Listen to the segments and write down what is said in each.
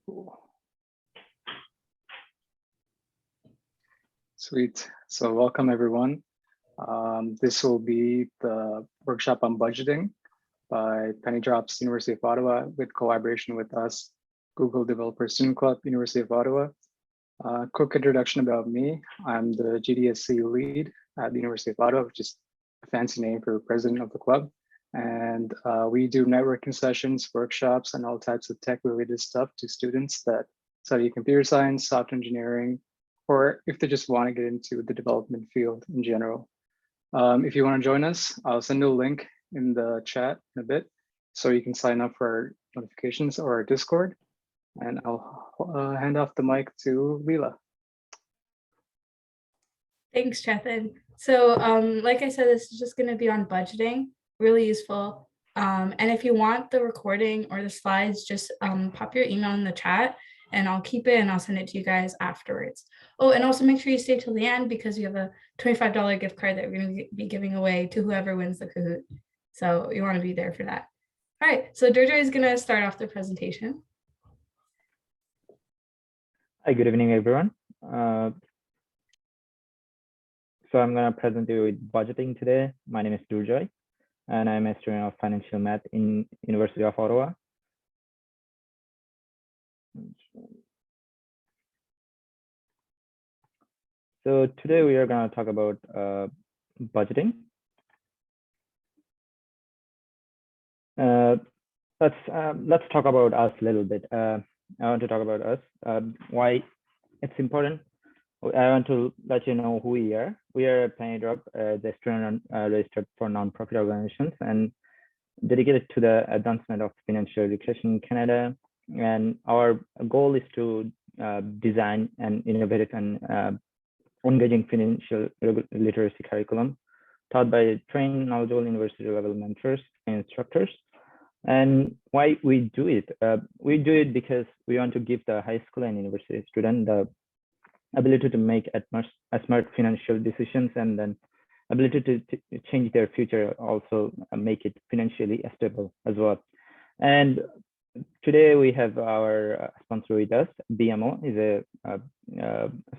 Cool. Sweet. So welcome everyone. This will be the workshop on budgeting by PennyDrops, University of Ottawa, with collaboration with us, Google Developer Student Club, University of Ottawa. Quick introduction about me. I'm the GDSC lead at the University of Ottawa, which is a fancy name for president of the club. And we do networking sessions, workshops, and all types of tech-related stuff to students that study computer science, software engineering, or if they just want to get into the development field in general. If you want to join us, I'll send you a link in the chat in a bit, so you can sign up for our notifications or our Discord. And I'll hand off the mic to Leela. Thanks, Chethan. So like I said, this is just going to be on budgeting, really useful. And if you want the recording or the slides, just pop your email in the chat and I'll keep it and I'll send it to you guys afterwards. Oh, and also make sure you stay till the end because we have a $25 gift card that we're going to be giving away to whoever wins the Kahoot. So you want to be there for that. All right, so Jojo is going to start off the presentation. Hi, good evening, everyone. So I'm going to present you with budgeting today. My name is Durjoy, and I'm a student of financial math in University of Ottawa. So today we are going to talk about budgeting. Let's talk about us a little bit. I want to talk about us, why it's important. I want to let you know who we are. We are a PennyDrop, the student registered for nonprofit organizations and dedicated to the advancement of financial education in Canada. And our goal is to design an innovative and engaging financial literacy curriculum taught by trained, knowledgeable university level mentors and instructors. And why we do it? We do it because we want to give the high school and university student the ability to make smart financial decisions and then ability to change their future, also make it financially stable as well. And today we have our sponsor with us. BMO is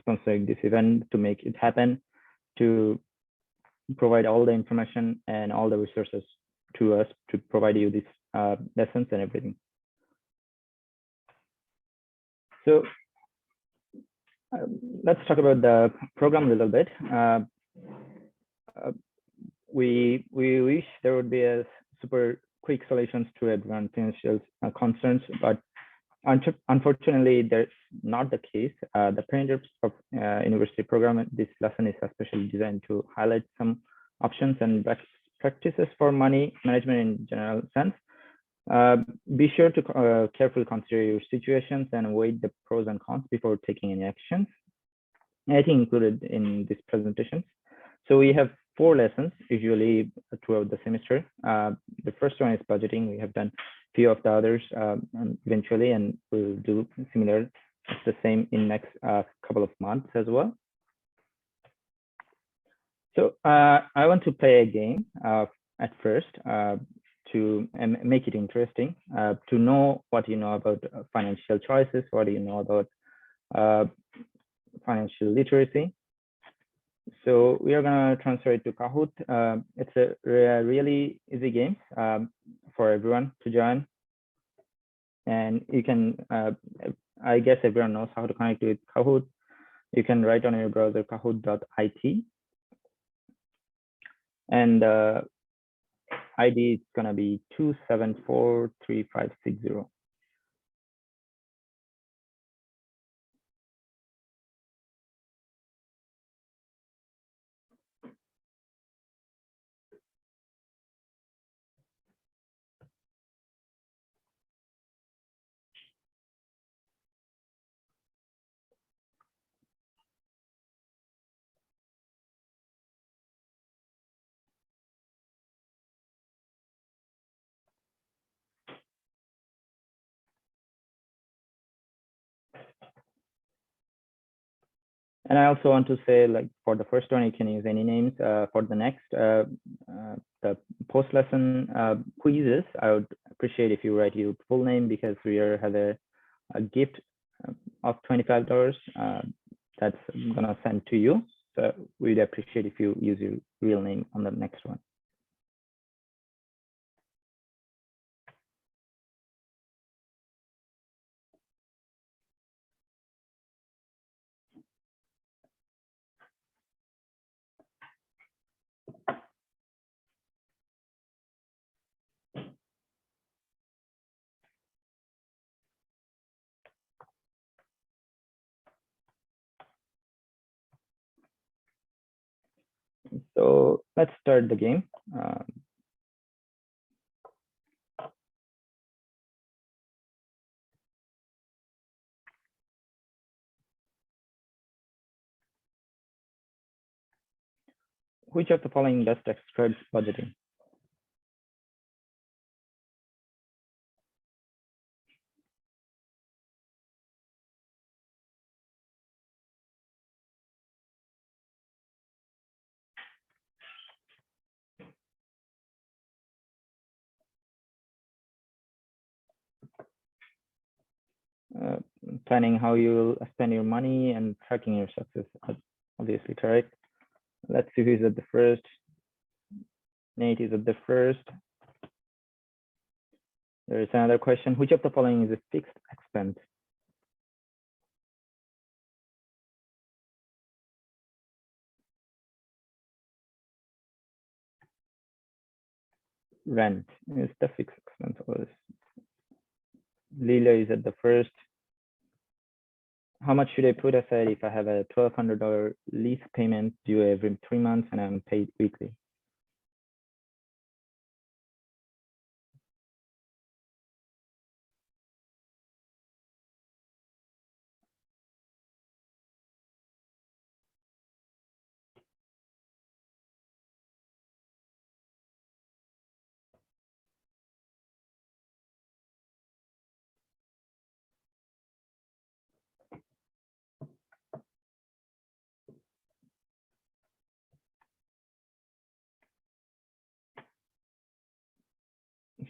sponsoring this event to make it happen, to provide all the information and all the resources to us to provide you these lessons and everything. So let's talk about the program a little bit. We wish there would be a super quick solutions to everyone's financial concerns, but unfortunately, that's not the case. The PennyDrops of University program, this lesson is especially designed to highlight some options and best practices for money management in general sense. Be sure to carefully consider your situations and weigh the pros and cons before taking any actions. Anything included in these presentations. So we have 4 lessons usually throughout the semester. The first one is budgeting. We have done a few of the others eventually, and we'll do similar, the same in next couple of months as well. So I want to play a game at first to make it interesting, to know what you know about financial choices, what do you know about financial literacy. So we are going to transfer it to Kahoot. It's a really easy game for everyone to join. And you can, I guess everyone knows how to connect with Kahoot. You can write on your browser kahoot.it. And ID is going to be 2743560. And I also want to say, like, for the first one, you can use any names. For the next, the post-lesson quizzes, I would appreciate if you write your full name because we have a a gift of $25 that's gonna send to you. So we'd appreciate if you use your real name on the next one. So let's start the game. Which of the following best describes budgeting? Planning how you spend your money and tracking your success, obviously correct. Let's see who's at the first. Nate is at the first. There is another question. Which of the following is a fixed expense? Rent is the fixed expense. Leela is at the first. How much should I put aside if I have a $1,200 lease payment due every 3 months and I'm paid weekly?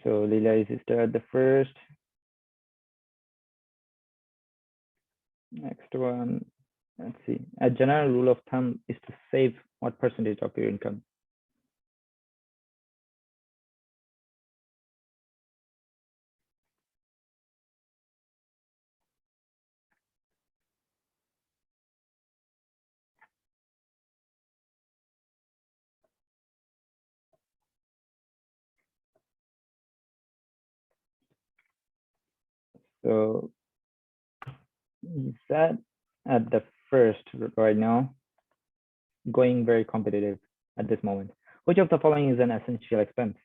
So Leela is still at the first. Next one, let's see. A general rule of thumb is to save what percentage of your income? So is that at the first right now, going very competitive at this moment. Which of the following is an essential expense?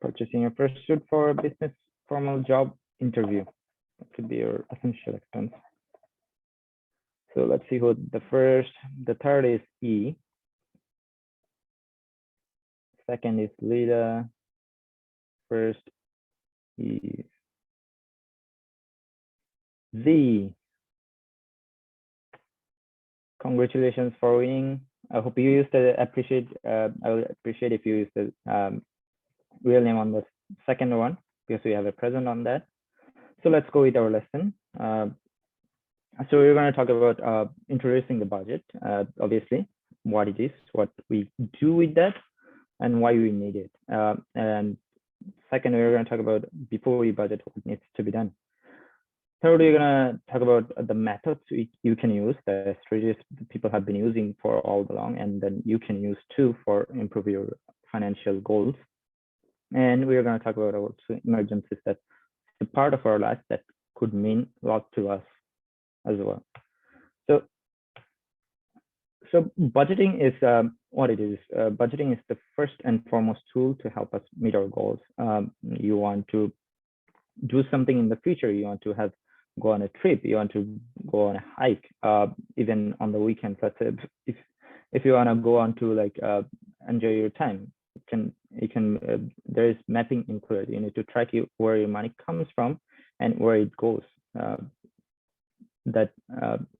Purchasing your first suit for a business formal job interview. That could be your essential expense. So let's see who the first, the third is E. Second is Lida. First is Z. Congratulations for winning. I hope you used the appreciate. I would appreciate if you use the real name on the second one because we have a present on that. So let's go with our lesson. So we're going to talk about introducing the budget, obviously, what it is, what we do with that, and why we need it. And second, we're going to talk about before we budget, what needs to be done. Third, we're going to talk about the methods you can use, the strategies people have been using for all along, and then you can use too for improve your financial goals. And we're going to talk about also emergencies that's a part of our life that could mean a lot to us as well. So budgeting is what it is. Budgeting is the first and foremost tool to help us meet our goals. You want to do something in the future. You want to go on a trip. You want to go on a hike. Even on the weekends. Let's say if you want to go on to like enjoy your time, You can there is mapping included. You need to track where your money comes from and where it goes.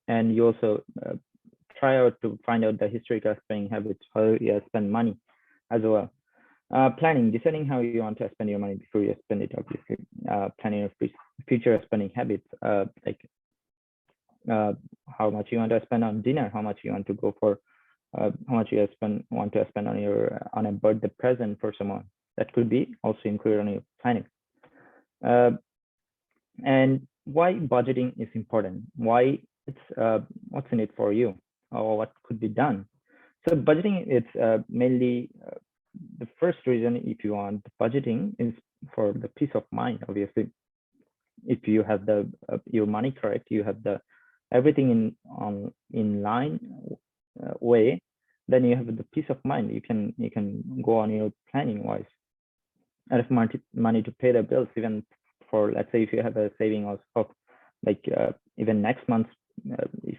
And you also try out to find out the historical spending habits, how you spend money as well. Planning, deciding how you want to spend your money before you spend it, obviously. Planning your future spending habits, like how much you want to spend on dinner, how much you want to go for, how much you want to spend on a birthday present for someone. That could be also included on your planning. And why budgeting is important, why it's what's in it for you, or what could be done. So budgeting, it's mainly the first reason if you want budgeting is for the peace of mind. Obviously, if you have the your money correct, you have the everything in line way, then you have the peace of mind. You can go on your planning wise. And if money to pay the bills, even for, let's say, if you have a saving of like even next month, if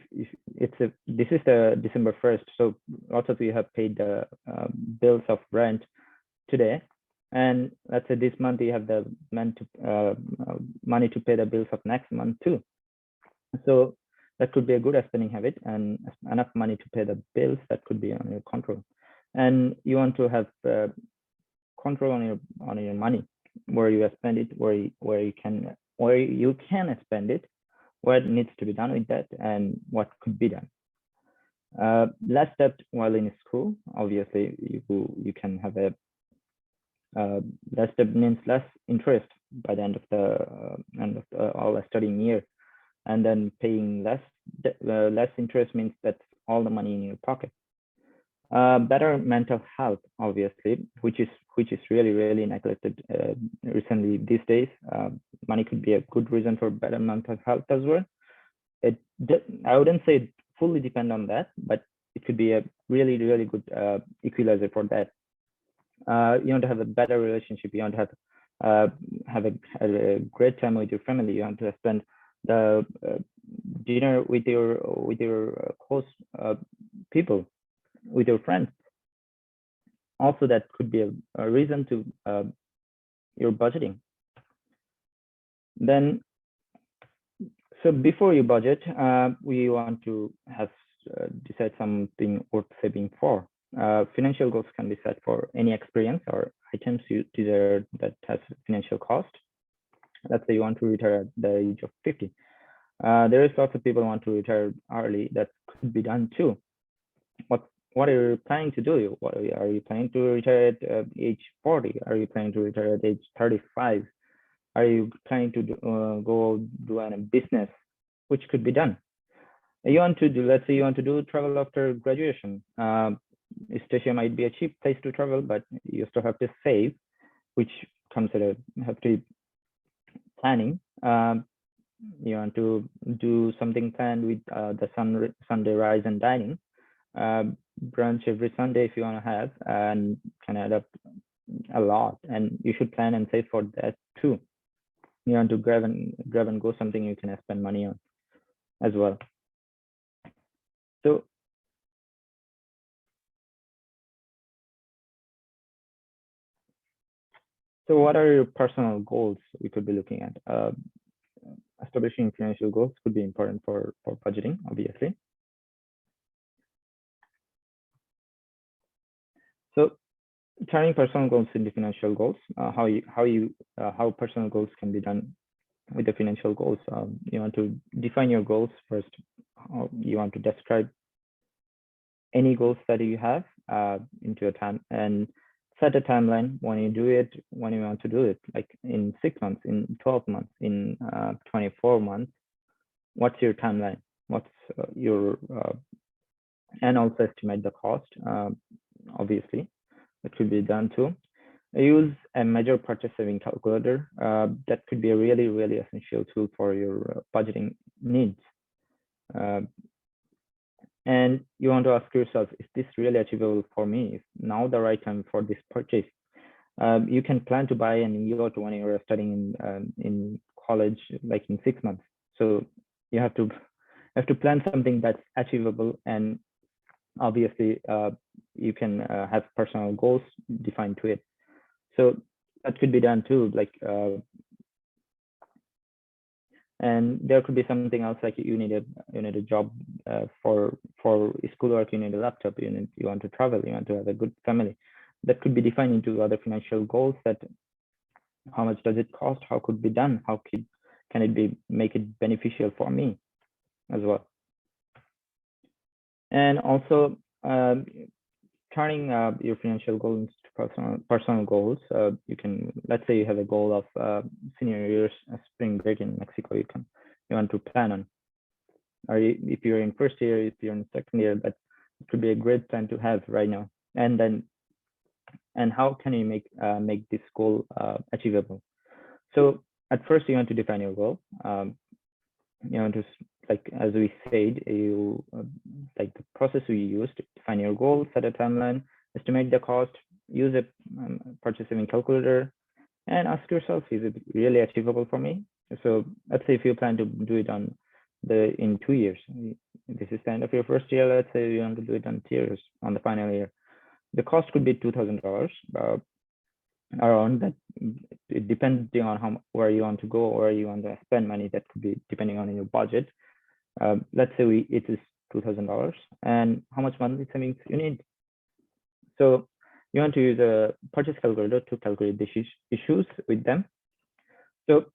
this is the December 1st, so lots of you have paid the bills of rent today, and let's say this month you have the money to pay the bills of next month too. So that could be a good spending habit, and enough money to pay the bills that could be on your control. And you want to have control on your money, where you spend it, where you can spend it, what needs to be done with that, and what could be done. Less debt while in school. Obviously, you can have a less debt means less interest by the end of the all studying year, and then paying less interest means that's all the money in your pocket. Better mental health, obviously, which is really neglected recently these days. Money could be a good reason for better mental health as well. I wouldn't say it fully depend on that, but it could be a really good equalizer for that. You want to have a better relationship. You want to have a great time with your family. You want to spend the dinner with your close people, with your friends. Also, that could be a reason to your budgeting. Then, so before you budget, we want to have decide something worth saving for. Financial goals can be set for any experience or items you desire that has financial cost. Let's say you want to retire at the age of 50. There is lots of people who want to retire early. That could be done too. What are you planning to do? Are you planning to retire at age 40? Are you planning to retire at age 35? Are you planning to go do a business, which could be done? You want to do, let's say you want to do travel after graduation. Asia might be a cheap place to travel, but you still have to save, which comes at a hefty planning. You want to do something planned with the Sunday rise and dining. Brunch every Sunday if you want to have, and can add up a lot, and you should plan and save for that too. You want to grab and go something you can spend money on as well. So what are your personal goals we could be looking at? Establishing financial goals could be important for budgeting, obviously. So turning personal goals into financial goals, how personal goals can be done with the financial goals. You want to define your goals first. You want to describe any goals that you have into a time, and set a timeline when you do it, when you want to do it, like in 6 months, in 12 months, in 24 months. What's your timeline? What's your and also estimate the cost. Obviously, it could be done too. Use a major purchase saving calculator. That could be a really essential tool for your budgeting needs. And you want to ask yourself, is this really achievable for me? Is now the right time for this purchase? You can plan to buy an yacht when you're studying in college, like in 6 months. So you have to plan something that's achievable, and obviously you can have personal goals defined to it. So that could be done too, like and there could be something else, like you need a job for schoolwork, you need a laptop, you want to travel, you want to have a good family. That could be defined into other financial goals, that how much does it cost, how could be done, how can it be make it beneficial for me as well. And also turning your financial goals to personal goals. You can, let's say you have a goal of senior year's spring break in Mexico, you want to plan on, or if you're in first year, if you're in second year, that could be a great plan to have right now. And how can you make this goal achievable? So at first you want to define your goal. You want to, like as we said, you like the process we used: define your goal, set a timeline, estimate the cost, use a purchase saving calculator, and ask yourself, is it really achievable for me? So let's say if you plan to do it in 2 years, this is the end of your first year, let's say you want to do it on 2 years, on the final year, the cost could be $2,000 around that. Depending on where you want to go, or you want to spend money, that could be depending on your budget. Let's say it is $2,000, and how much monthly savings you need. So you want to use a purchase calculator to calculate the issues with them. So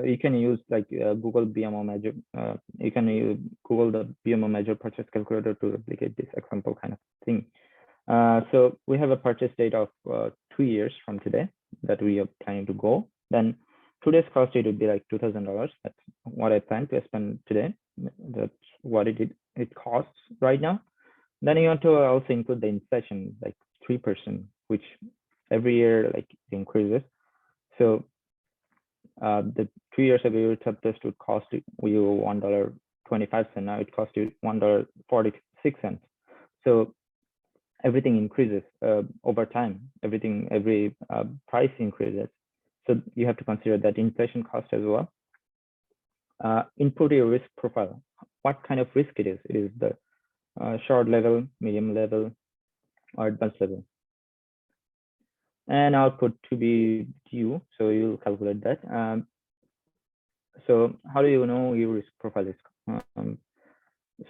you can use like Google BMO Major. You can use Google the BMO Major purchase calculator to replicate this example kind of thing. So we have a purchase date of 2 years from today that we are planning to go. Then today's cost, it would be like $2,000. That's what I plan to spend today. That's what it costs right now. Then you want to also include the inflation, like 3%, which every year like increases. So the 2 years ago, your top test would cost you $1.25. Now it costs you $1.46. So everything increases over time. Every price increases. So you have to consider that inflation cost as well. Input your risk profile. What kind of risk it is? It is the short level, medium level, or advanced level. And output to be due. So you'll calculate that. So how do you know your risk profile is?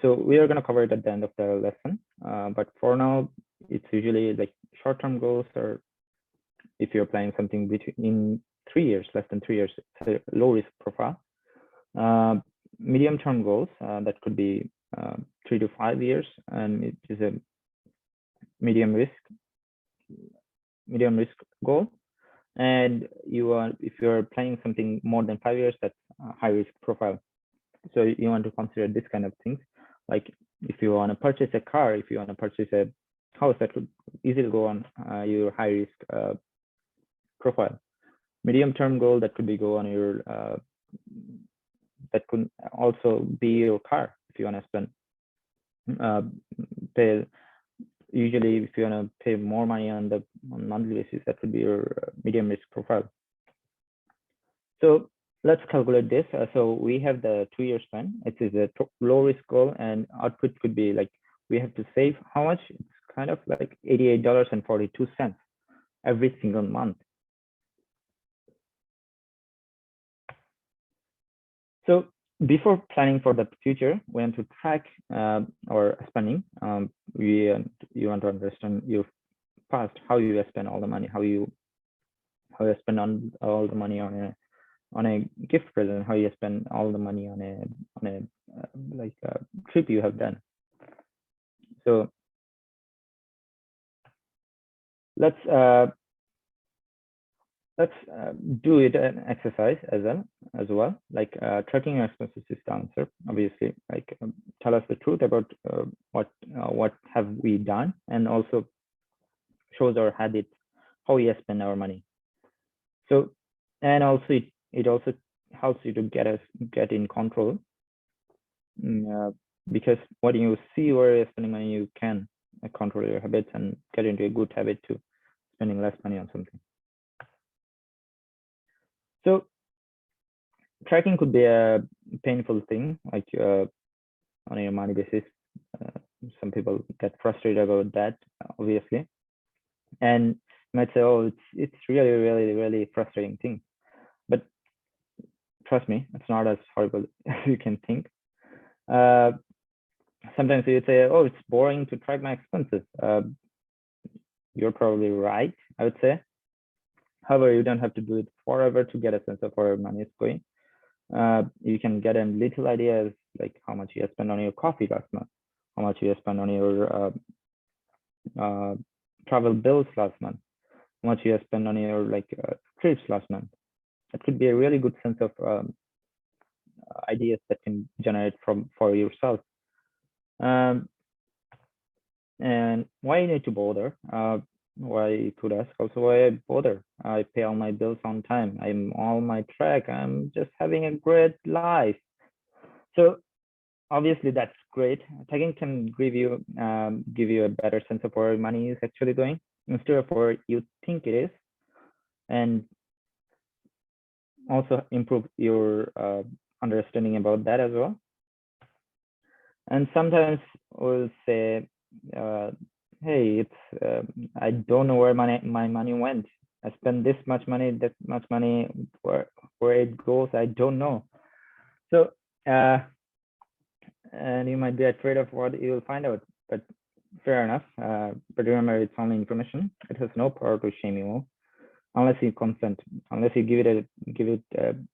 So we are going to cover it at the end of the lesson. But for now, it's usually like short-term goals, or if you're planning something between 3 years, less than 3 years, it's a low risk profile. Medium-term goals, that could be 3 to 5 years, and it is a medium risk goal. And if you're planning something more than 5 years, that's a high risk profile. So you want to consider this kind of things. Like if you want to purchase a car, if you want to purchase a house, that could easily go on your high risk profile. Medium term goal, that could be go on your that could also be your car. If you want to spend pay, usually if you want to pay more money on monthly basis, that would be your medium risk profile. So let's calculate this. So we have the 2 year plan. It is a low risk goal, and output could be like, we have to save how much? It's kind of like $88.42 every single month. So before planning for the future, we want to track our spending. You want to understand your past, how you spend all the money, how you spend on all the money on a gift present, how you spend all the money on a trip you have done. So let's do it an exercise as well. Like tracking your expenses is the answer. Obviously, like tell us the truth about what have we done, and also shows our habits, how we spend our money. So, and also it also helps you to get in control, because when you see where you're spending money, you can control your habits and get into a good habit to spending less money on something. So tracking could be a painful thing, like on a money basis. Some people get frustrated about that, obviously. And you might say, oh, it's really, really, really frustrating thing. But trust me, it's not as horrible as you can think. Sometimes you say, oh, it's boring to track my expenses. You're probably right, I would say. However, you don't have to do it forever to get a sense of where money is going. You can get a little ideas like how much you have spent on your coffee last month, how much you have spent on your travel bills last month, how much you have spent on your trips last month. That could be a really good sense of ideas that can generate for yourself. And why you need to bother? Why you could ask also why I bother? I pay all my bills on time. I'm on my track. I'm just having a great life. So obviously that's great. Tagging can give you a better sense of where money is actually going instead of where you think it is, and also improve your understanding about that as well. And sometimes we'll say, hey, it's I don't know where my money went. I spent this much money, that much money, where it goes, I don't know. So and you might be afraid of what you'll find out, but fair enough. But remember, it's only information. It has no power to shame you unless you consent, unless you give it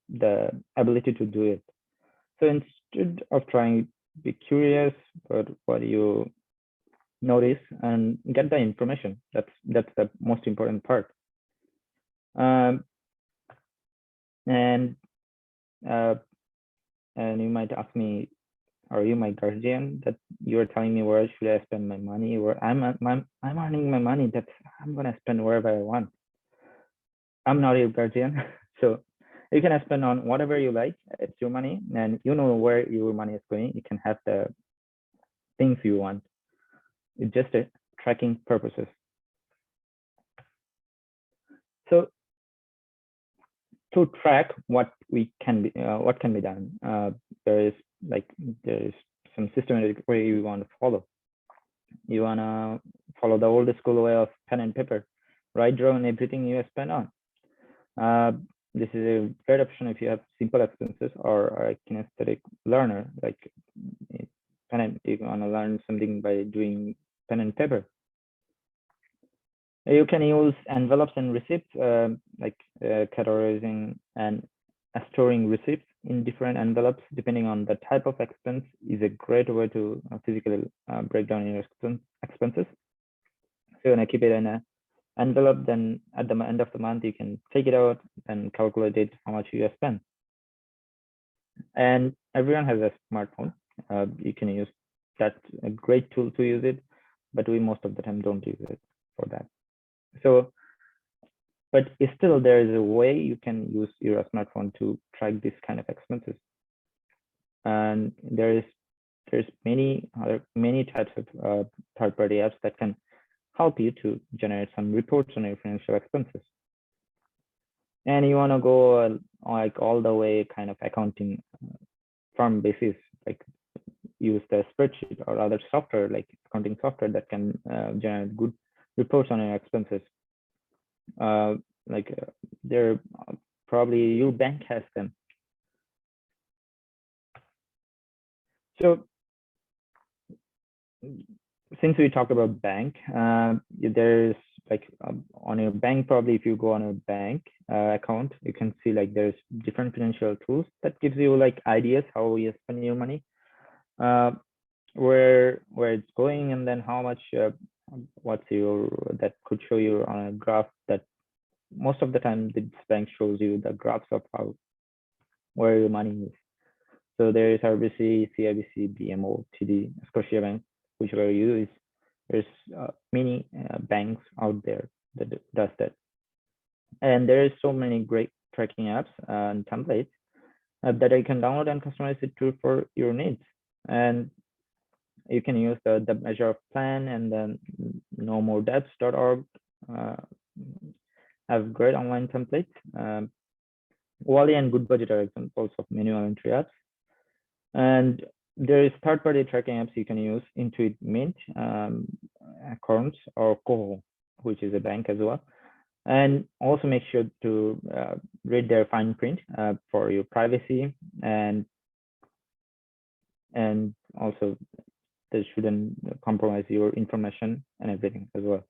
the ability to do it. So instead of trying, be curious about what you notice and get the information. That's the most important part. And you might ask me, are you my guardian that you're telling me where should I spend my money? Where I'm earning my money that I'm gonna spend wherever I want. I'm not your guardian, so you can spend on whatever you like. It's your money, and you know where your money is going. You can have the things you want. It's just a tracking purposes. So to track what can be done, there is some systematic way you want to follow. You want to follow the old school way of pen and paper, write down everything you spend on. This is a great option if you have simple expenses or are a kinesthetic learner, like you want to learn something by doing pen and paper. You can use envelopes and receipts, categorizing and storing receipts in different envelopes depending on the type of expense is a great way to physically break down your expenses. So you want to keep it in an envelope, then at the end of the month you can take it out and calculate it how much you have spent. And everyone has a smartphone. You can use that, a great tool to use it, but we most of the time don't use it for that. So, but still there is a way you can use your smartphone to track this kind of expenses. And there's many types of third-party apps that can help you to generate some reports on your financial expenses. And you want to go like all the way kind of accounting firm basis, like use the spreadsheet or other software like accounting software that can generate good reports on your expenses. They're probably your bank has them. So since we talked about bank, there's on your bank, probably if you go on a bank account, you can see like there's different financial tools that gives you like ideas how you spend your money, where it's going, and then how much that could show you on a graph. That most of the time this bank shows you the graphs of where your money is. So there is RBC, CIBC, BMO, TD, Scotiabank, whichever you use. There's many banks out there that does that. And there is so many great tracking apps and templates that you can download and customize it for your needs. And you can use the measure of plan and then nomordebts.org have great online templates. Wally and Good Budget are examples of manual entry apps. And there is third-party tracking apps you can use, Intuit Mint, Accounts, or Koho. which is a bank as well. And also make sure to read their fine print for your privacy, and also they shouldn't compromise your information and everything as well.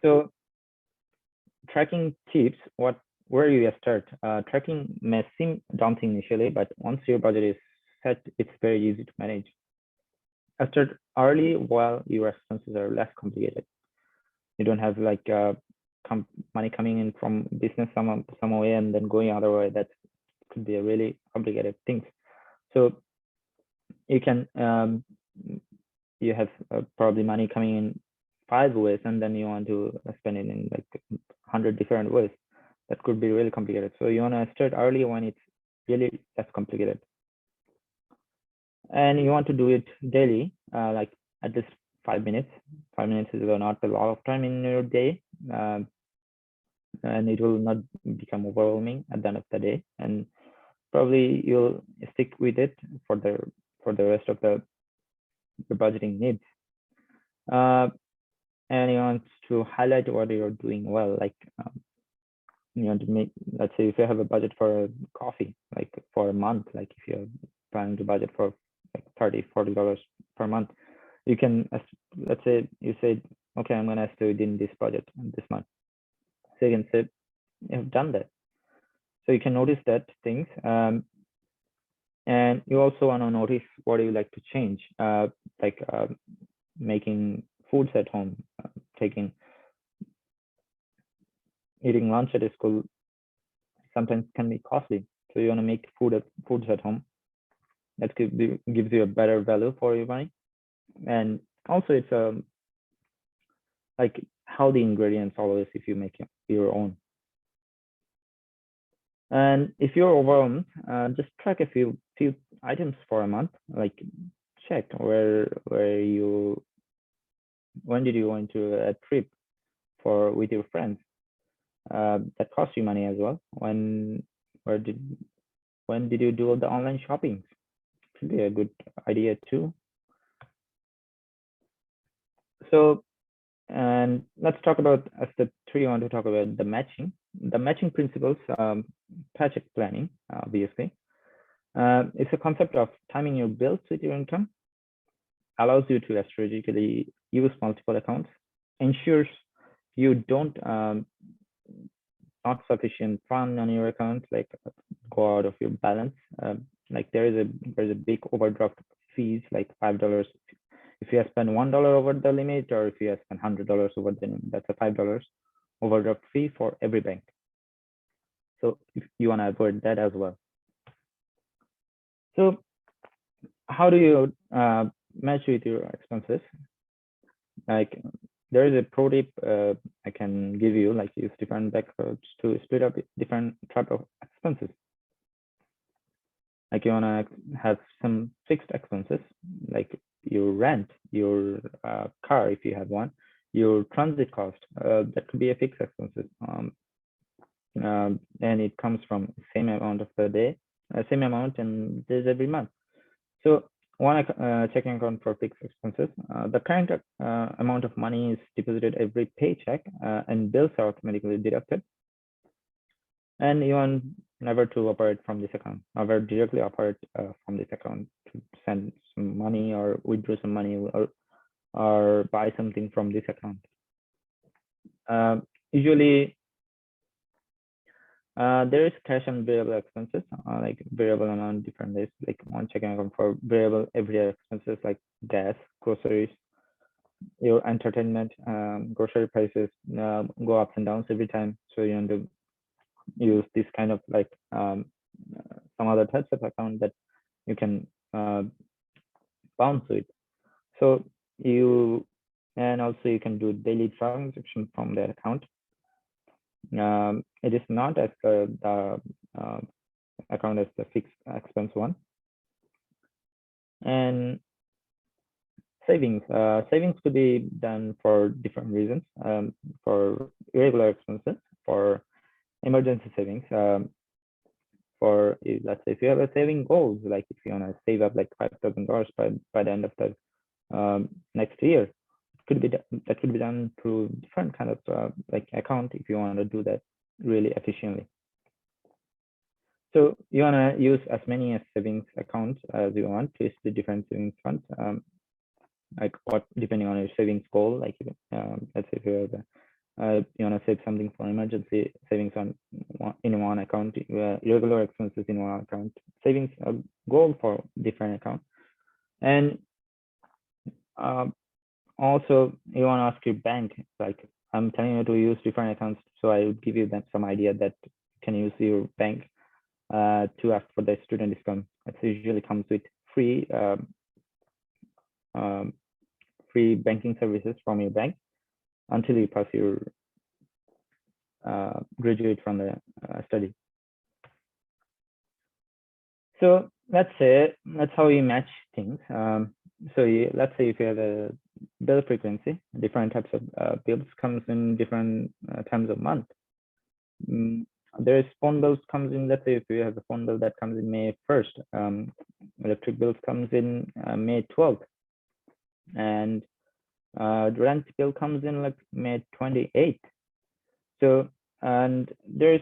So tracking tips, where you start? Tracking may seem daunting initially, but once your budget is set, it's very easy to manage. Start early while your expenses are less complicated. You don't have like money coming in from business some way and then going other way. That could be a really complicated thing. So you can you have probably money coming in 5 ways, and then you want to spend it in like 100 different ways. That could be really complicated. So you want to start early when it's really less complicated. And you want to do it daily, like at least 5 minutes. 5 minutes is not a lot of time in your day, and it will not become overwhelming at the end of the day. And probably you'll stick with it for the rest of the budgeting needs. And you want to highlight what you're doing well. Like you want to make, let's say if you have a budget for a coffee, like for a month, like if you're planning to budget for like $30-40 per month, you can, let's say you said, okay, I'm gonna stay within this budget this month. So you can say you've done that. So you can notice that things, and you also want to notice what you like to change, like making foods at home, eating lunch at a school sometimes can be costly. So you want to make foods at home. That gives you a better value for your money. And also it's like healthy ingredients always if you make your own. And if you're overwhelmed, just track a few items for a month. Like check when did you go into a trip with your friends? That costs you money as well. When did you do the online shopping? Could be a good idea too. So, and let's talk about step 3. I want to talk about the matching principles, paycheck planning, obviously. It's a concept of timing your bills with your income, allows you to strategically use multiple accounts, ensures you don't not sufficient fund on your account, like go out of your balance. Like there's a big overdraft fees, like $5 if you have spent $1 over the limit, or if you have spent $100 over the limit, that's a $5 overdraft fee for every bank. So if you want to avoid that as well. So how do you match with your expenses? Like there is a pro tip I can give you, like use different backroads to split up different type of expenses. Like you want to have some fixed expenses, like your rent, your car if you have one, your transit cost, that could be a fixed expenses, and it comes from same amount of the day, same amount and days every month. So one checking account for fixed expenses. The current amount of money is deposited every paycheck, and bills are automatically deducted. And you want never to operate from this account, never directly operate from this account to send some money or withdraw some money or buy something from this account. Usually there is cash and variable expenses, like variable amount different days, like one checking account for variable everyday expenses like gas, groceries, your entertainment, grocery prices go ups and downs every time. So you want to use this kind of like some other types of account that you can bounce with. So you can do daily transaction from that account. It is not as the account as the fixed expense one. And savings could be done for different reasons, for irregular expenses, for emergency savings, for, let's say if you have a saving goals, like if you want to save up like $5,000 by the end of the next year, that could be done through different kind of like account if you want to do that really efficiently. So you want to use as many savings accounts as you want to the different savings funds, like what depending on your savings goal. Like let's say if you have you want to save something for emergency savings in one account, regular expenses in one account, savings goal for different account, and also you want to ask your bank, like I'm telling you to use different accounts, so I would give you some idea that you can use your bank to ask for the student discount. It usually comes with free free banking services from your bank until you pass your graduate from the study. So let's say that's how you match things. So let's say if you have a bill frequency, different types of bills comes in different times of month. There is phone bills comes in, let's say if you have a phone bill that comes in May 1st, electric bills comes in May 12th, and the rent bill comes in like May 28th. So, and there's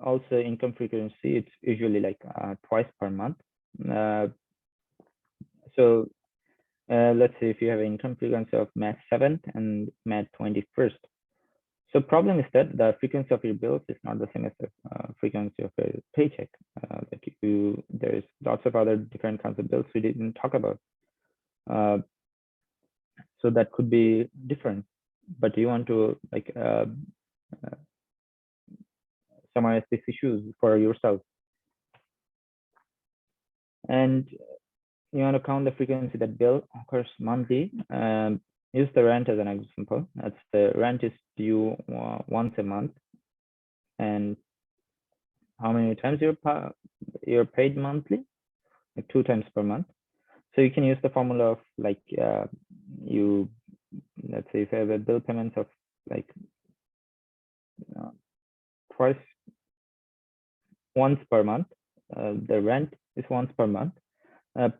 also income frequency, it's usually like twice per month. So let's say if you have an income frequency of May 7th and May 21st. So problem is that the frequency of your bills is not the same as the frequency of a paycheck. Like there's lots of other different kinds of bills we didn't talk about. So that could be different, but you want to like summarize these issues for yourself. And you want to count the frequency that bill occurs monthly. Use the rent as an example. That's the rent is due once a month, and how many times you're paid monthly? Like 2 times per month. So you can use the formula of like let's say if you have a bill payments of like once per month, the rent is once per month,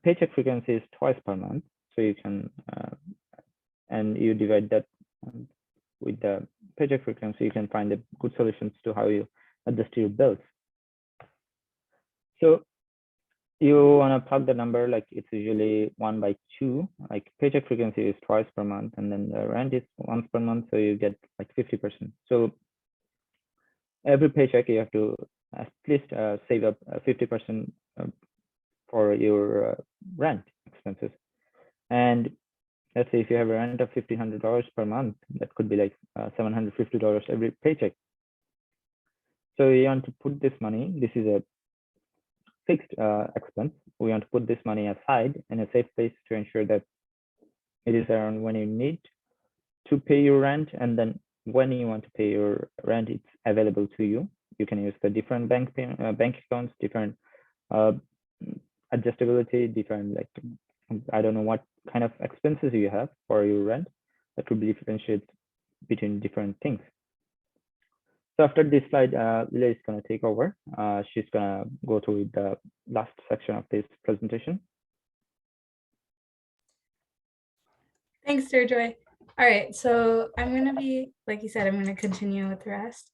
paycheck frequency is twice per month, so you can and you divide that with the paycheck frequency, you can find the good solutions to how you adjust your bills. So you want to plug the number, like it's usually 1/2, like paycheck frequency is twice per month, and then the rent is once per month, so you get like 50%. So every paycheck you have to at least save up 50% for your rent expenses. And let's say if you have a rent of $1,500 per month, that could be like $750 every paycheck. So you want to put this money, this is a fixed expense. We want to put this money aside in a safe place to ensure that it is around when you need to pay your rent, and then when you want to pay your rent, it's available to you. You can use the different bank accounts, different adjustability, different, like I don't know what kind of expenses you have for your rent that could be differentiated between different things. So after this slide, Lila is going to take over. She's going to go through the last section of this presentation. Thanks, Joy. All right, so I'm going to be, like you said, I'm going to continue with the rest.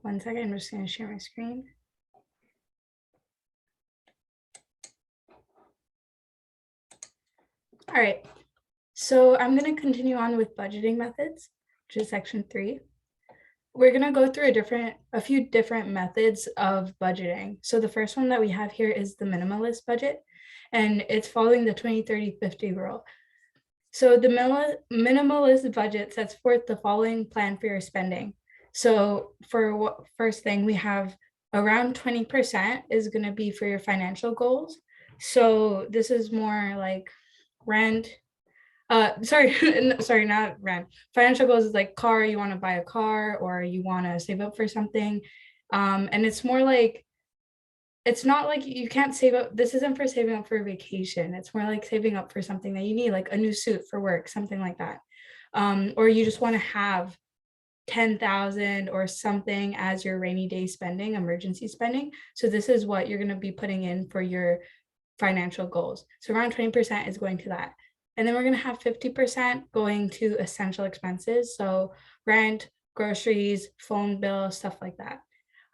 1 second, I'm just going to share my screen. All right, so I'm going to continue on with budgeting methods, which is section 3. We're going to go through a few different methods of budgeting. So the first one that we have here is the minimalist budget, and it's following the 20-30-50 rule. So the minimalist budget sets forth the following plan for your spending. So for first thing, we have around 20% is going to be for your financial goals. So this is more like rent. Sorry, not rent. Financial goals is like car, you want to buy a car or you want to save up for something. And it's more like, it's not like you can't save up. This isn't for saving up for a vacation. It's more like saving up for something that you need, like a new suit for work, something like that. Or you just want to have 10,000 or something as your rainy day spending, emergency spending. So this is what you're going to be putting in for your financial goals. So around 20% is going to that. And then we're going to have 50% going to essential expenses. So rent, groceries, phone bill, stuff like that.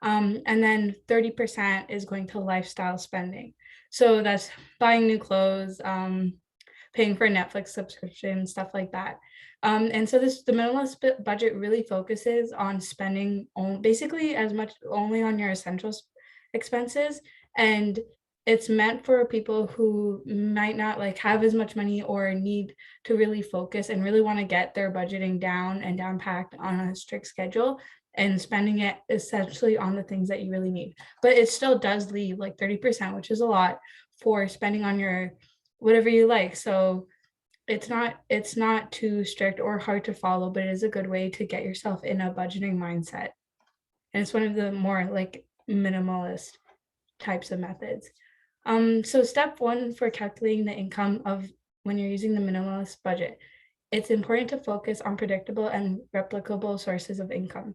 And then 30% is going to lifestyle spending. So that's buying new clothes, paying for a Netflix subscription, stuff like that. And so the minimalist budget really focuses on spending basically as much only on your essentials expenses. And it's meant for people who might not like have as much money or need to really focus and really want to get their budgeting down and down packed on a strict schedule and spending it essentially on the things that you really need. But it still does leave like 30%, which is a lot for spending on your whatever you like. So it's not too strict or hard to follow, but it is a good way to get yourself in a budgeting mindset. And it's one of the more like minimalist types of methods. So step one for calculating the income of when you're using the minimalist budget, it's important to focus on predictable and replicable sources of income.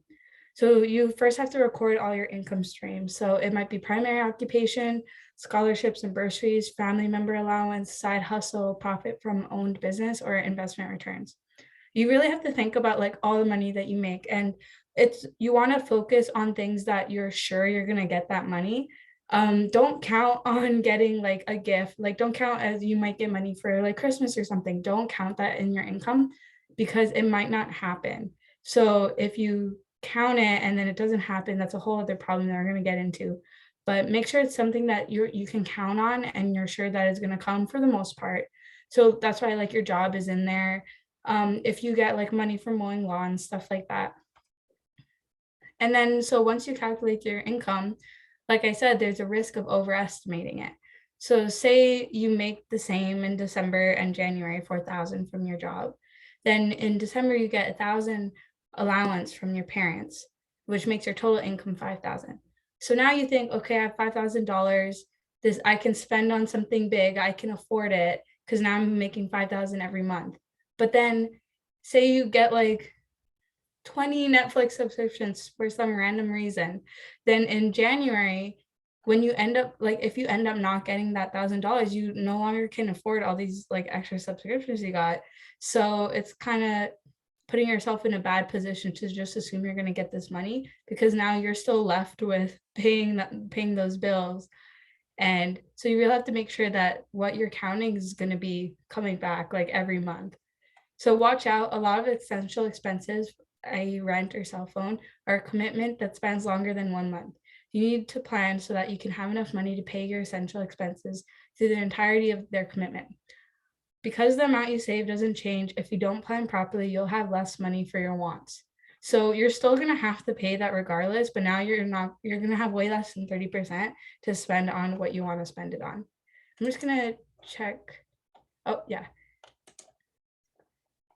So you first have to record all your income streams. So it might be primary occupation, scholarships and bursaries, family member allowance, side hustle, profit from owned business, or investment returns. You really have to think about like all the money that you make, and you want to focus on things that you're sure you're going to get that money. Don't count on getting like a gift, like don't count as you might get money for like Christmas or something. Don't count that in your income because it might not happen. So if you count it and then it doesn't happen, that's a whole other problem that we're going to get into. But make sure it's something that you can count on and you're sure that is going to come for the most part. So that's why like your job is in there. If you get like money for mowing lawns, stuff like that. And then so once you calculate your income, like I said, there's a risk of overestimating it. So say you make the same in December and January, 4,000 from your job. Then in December, you get 1,000 allowance from your parents, which makes your total income 5,000. So now you think, okay, I have $5,000. This I can spend on something big. I can afford it because now I'm making 5,000 every month. But then say you get like 20 Netflix subscriptions for some random reason, then in January, when you end up like if you end up not getting that $1,000, you no longer can afford all these like extra subscriptions you got. So it's kind of putting yourself in a bad position to just assume you're going to get this money because now you're still left with paying those bills. And so you really have to make sure that what you're counting is going to be coming back like every month. So watch out. A lot of essential expenses, i.e. rent or cell phone, are a commitment that spans longer than 1 month. You need to plan so that you can have enough money to pay your essential expenses through the entirety of their commitment. Because the amount you save doesn't change, if you don't plan properly, you'll have less money for your wants. So you're still going to have to pay that regardless, but now you're going to have way less than 30% to spend on what you want to spend it on. I'm just going to check. Oh, yeah.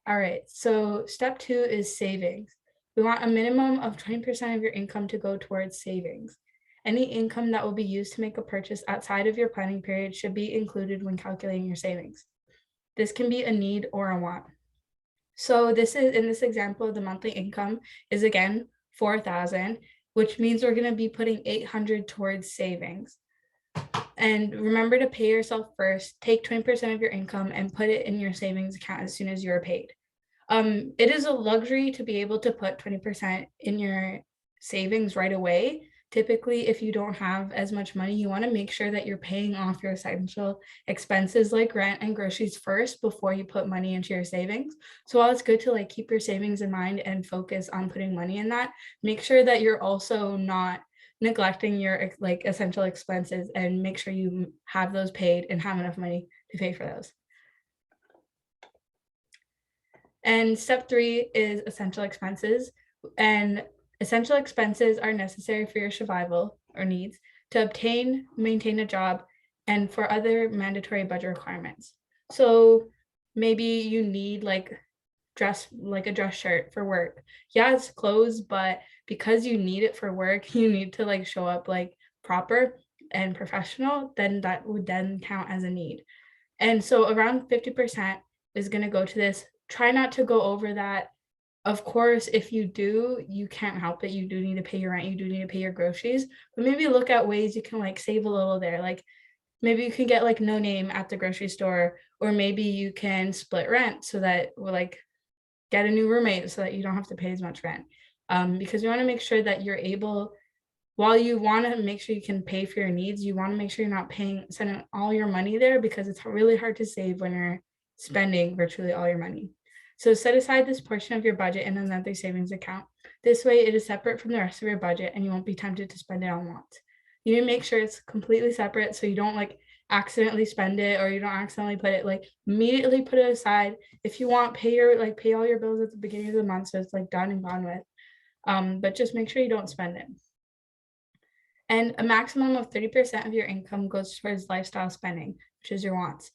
All right. So step 2 is savings. We want a minimum of 20% of your income to go towards savings. Any income that will be used to make a purchase outside of your planning period should be included when calculating your savings. This can be a need or a want. So this is in this example, the monthly income is again 4,000, which means we're going to be putting 800 towards savings. And remember to pay yourself first. Take 20% of your income and put it in your savings account as soon as you're paid. It is a luxury to be able to put 20% in your savings right away. Typically, if you don't have as much money, you want to make sure that you're paying off your essential expenses like rent and groceries first before you put money into your savings. So while it's good to like keep your savings in mind and focus on putting money in that, make sure that you're also not neglecting your like essential expenses and make sure you have those paid and have enough money to pay for those. And step 3 is essential expenses. And essential expenses are necessary for your survival or needs to obtain, maintain a job, and for other mandatory budget requirements. So maybe you need like a dress shirt for work. Yeah, it's clothes, but because you need it for work, you need to like show up like proper and professional, then that would then count as a need. And so around 50% is going to go to this. Try not to go over that. Of course, if you do, you can't help it. You do need to pay your rent. You do need to pay your groceries, but maybe look at ways you can like save a little there. Like maybe you can get like no name at the grocery store, or maybe you can split rent so that we're like get a new roommate so that you don't have to pay as much rent. Because you want to make sure that you're able, while you want to make sure you can pay for your needs, you want to make sure you're not sending all your money there, because it's really hard to save when you're spending virtually all your money. So set aside this portion of your budget in another savings account. This way it is separate from the rest of your budget and you won't be tempted to spend it on wants. You need to make sure it's completely separate so you don't like accidentally spend it, or you don't accidentally put it, like immediately put it aside. If you want, pay all your bills at the beginning of the month so it's like done and gone with. But just make sure you don't spend it. And a maximum of 30% of your income goes towards lifestyle spending, which is your wants.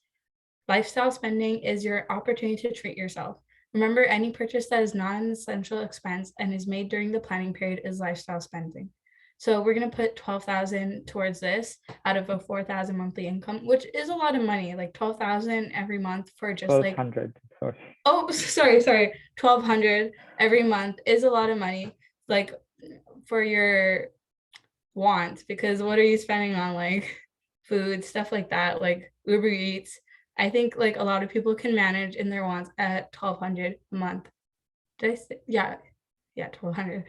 Lifestyle spending is your opportunity to treat yourself. Remember, any purchase that is not an essential expense and is made during the planning period is lifestyle spending. So we're going to put 12,000 towards this out of a 4,000 monthly income, which is a lot of money, like 12,000 every month for just 1,200. Sorry. Oh, sorry, 1,200 every month is a lot of money, like for your wants, because what are you spending on, like food, stuff like that, like Uber Eats. I think like a lot of people can manage in their wants at 1,200 a month. Did I say? Yeah, 1,200.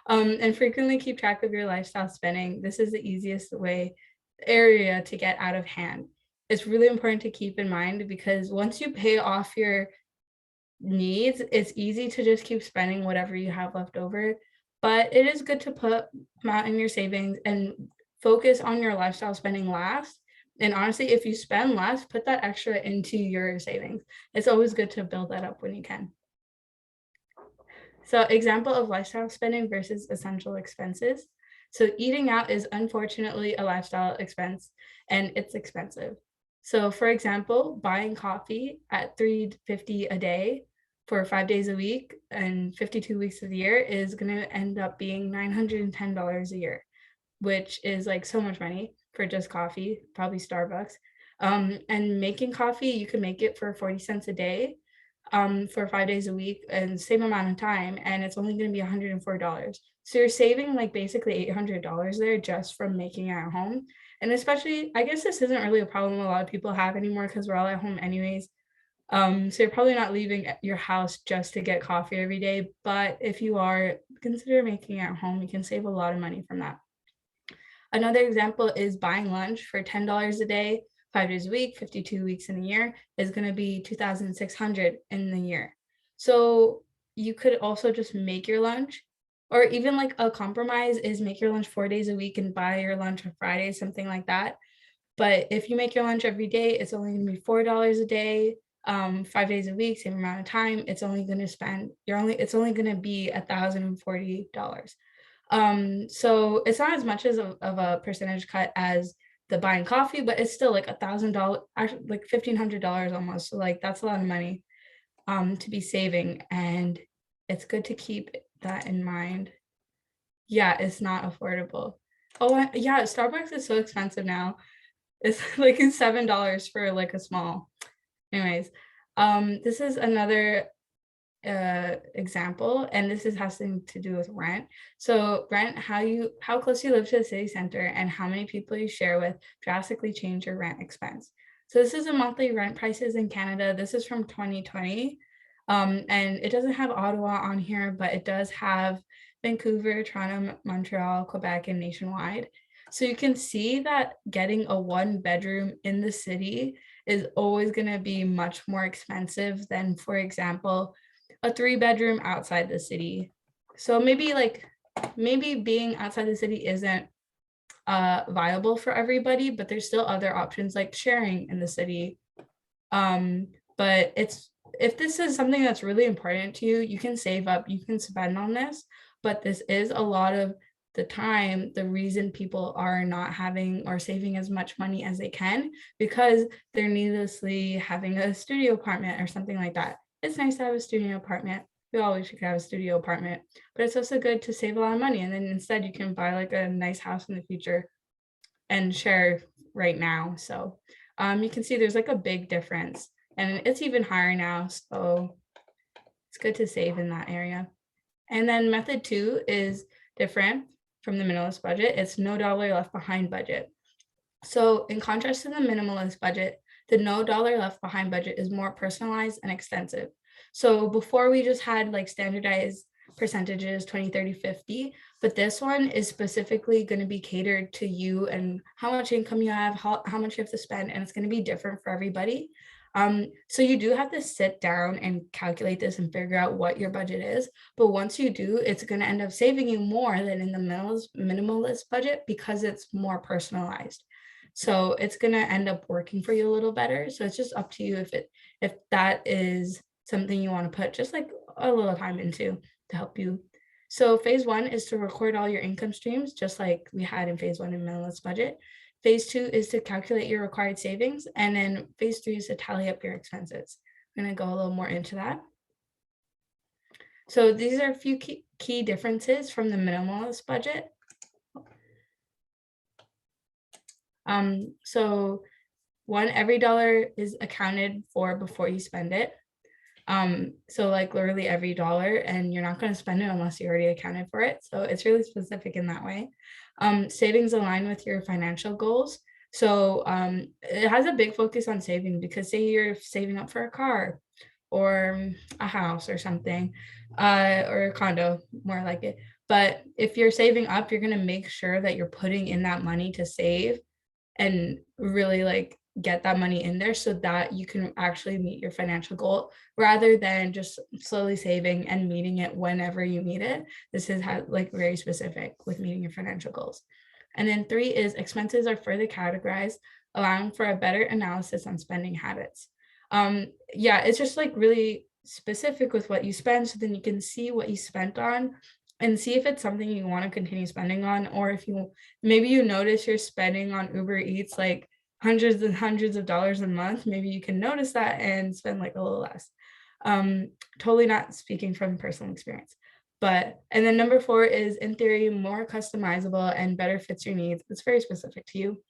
And frequently keep track of your lifestyle spending. This is the easiest area to get out of hand. It's really important to keep in mind, because once you pay off your needs, it's easy to just keep spending whatever you have left over. But it is good to put them out in your savings and focus on your lifestyle spending last. And honestly, if you spend less, put that extra into your savings. It's always good to build that up when you can. So example of lifestyle spending versus essential expenses. So eating out is unfortunately a lifestyle expense and it's expensive. So for example, buying coffee at $3.50 a day for 5 days a week and 52 weeks of the year is going to end up being $910 a year, which is like so much money for just coffee, probably Starbucks. And making coffee, you can make it for 40 cents a day for 5 days a week and same amount of time, and it's only going to be $104. So you're saving like basically $800 there just from making it at home. And especially, I guess this isn't really a problem a lot of people have anymore because we're all at home anyways. So you're probably not leaving your house just to get coffee every day, but if you are, consider making it at home. You can save a lot of money from that. Another example is buying lunch for $10 a day, 5 days a week, 52 weeks in a year is going to be $2,600 in the year. So you could also just make your lunch, or even like a compromise is make your lunch 4 days a week and buy your lunch on Friday, something like that. But if you make your lunch every day, it's only going to be $4 a day, 5 days a week, same amount of time. It's only going to be $1,040. So it's not as much of a percentage cut as the buying coffee, but it's still like $1,000, actually like $1,500 almost. So like that's a lot of money to be saving, and it's good to keep that in mind. Yeah, it's not affordable. Oh yeah, Starbucks is so expensive now. It's like $7 for like a small. Anyways, this is another example, and this has something to do with rent. So rent, how close you live to the city center and how many people you share with drastically change your rent expense. So this is a monthly rent prices in Canada. This is from 2020, and it doesn't have Ottawa on here, but it does have Vancouver, Toronto, Montreal, Quebec, and nationwide. So you can see that getting a 1-bedroom in the city is always going to be much more expensive than, for example, a 3-bedroom outside the city. So maybe being outside the city isn't viable for everybody, but there's still other options like sharing in the city. But if this is something that's really important to you, you can save up, you can spend on this, but this is a lot of the time the reason people are not having or saving as much money as they can, because they're needlessly having a studio apartment or something like that. It's nice to have a studio apartment. We always should have a studio apartment, but it's also good to save a lot of money. And then instead you can buy like a nice house in the future and share right now. So you can see there's like a big difference, and it's even higher now. So it's good to save in that area. And then method 2 is different from the minimalist budget. It's no dollar left behind budget. So in contrast to the minimalist budget, the no dollar left behind budget is more personalized and extensive. So before we just had like standardized percentages, 20, 30, 50, but this one is specifically going to be catered to you and how much income you have, how much you have to spend, and it's going to be different for everybody. So you do have to sit down and calculate this and figure out what your budget is. But once you do, it's going to end up saving you more than in the minimalist budget because it's more personalized. So it's going to end up working for you a little better. So it's just up to you if that is something you want to put just like a little time into to help you. So phase 1 is to record all your income streams, just like we had in phase 1 in minimalist budget. Phase 2 is to calculate your required savings. And then phase 3 is to tally up your expenses. I'm going to go a little more into that. So these are a few key differences from the minimalist budget. So one, every dollar is accounted for before you spend it. So like literally every dollar, and you're not going to spend it unless you already accounted for it. So it's really specific in that way. Savings align with your financial goals. So it has a big focus on saving because say you're saving up for a car or a house or something, or a condo, more like it. But if you're saving up, you're going to make sure that you're putting in that money to save and really like get that money in there so that you can actually meet your financial goal rather than just slowly saving and meeting it whenever you meet it. This is like very specific with meeting your financial goals. And then 3 is expenses are further categorized, allowing for a better analysis on spending habits. Yeah, it's just like really specific with what you spend, so then you can see what you spent on and see if it's something you want to continue spending on, or if you maybe you notice you're spending on Uber Eats like hundreds and hundreds of dollars a month, maybe you can notice that and spend like a little less. Totally not speaking from personal experience. And then number 4 is in theory more customizable and better fits your needs. It's very specific to you.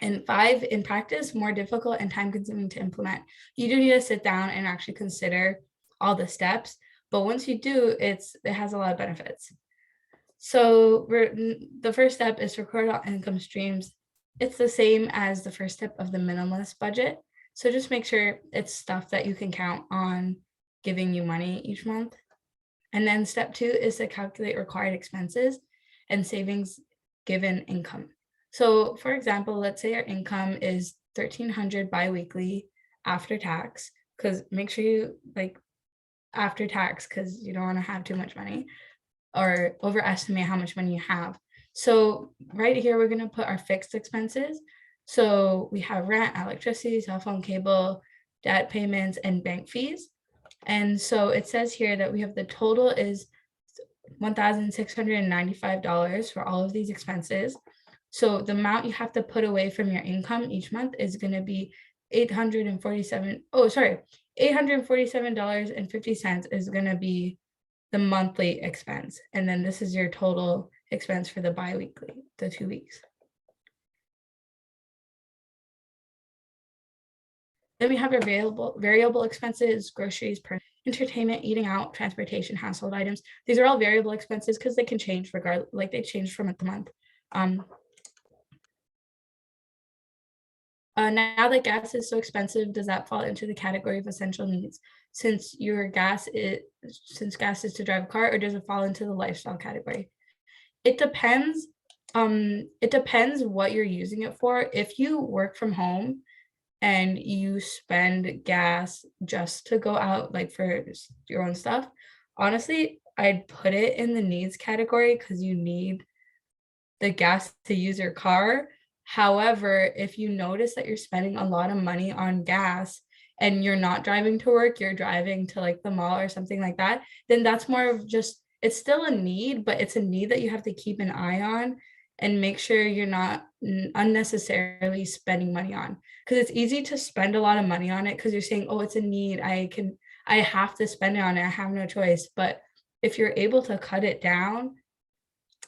And 5, in practice, more difficult and time consuming to implement. You do need to sit down and actually consider all the steps. But once you do, it has a lot of benefits. So the first step is to record all income streams. It's the same as the first step of the minimalist budget. So just make sure it's stuff that you can count on giving you money each month. And then step 2 is to calculate required expenses and savings given income. So for example, let's say our income is $1,300 biweekly after tax, because make sure you like after tax, because you don't want to have too much money or overestimate how much money you have. So right here, we're going to put our fixed expenses. So we have rent, electricity, cell phone, cable, debt payments, and bank fees. And so it says here that we have the total is $1,695 for all of these expenses. So the amount you have to put away from your income each month is going to be $847.50 is going to be the monthly expense. And then this is your total expense for the biweekly, the 2 weeks. Then we have our variable expenses, groceries, entertainment, eating out, transportation, household items. These are all variable expenses because they can change like they change from month to month. Now that gas is so expensive, does that fall into the category of essential needs? Since gas is to drive a car, or does it fall into the lifestyle category? It depends. It depends what you're using it for. If you work from home and you spend gas just to go out, like for your own stuff, honestly, I'd put it in the needs category because you need the gas to use your car. However, if you notice that you're spending a lot of money on gas and you're not driving to work, you're driving to like the mall or something like that, then that's more of just, it's still a need, but it's a need that you have to keep an eye on and make sure you're not unnecessarily spending money on. Because it's easy to spend a lot of money on it because you're saying, oh, it's a need. I have to spend it on it. I have no choice. But if you're able to cut it down,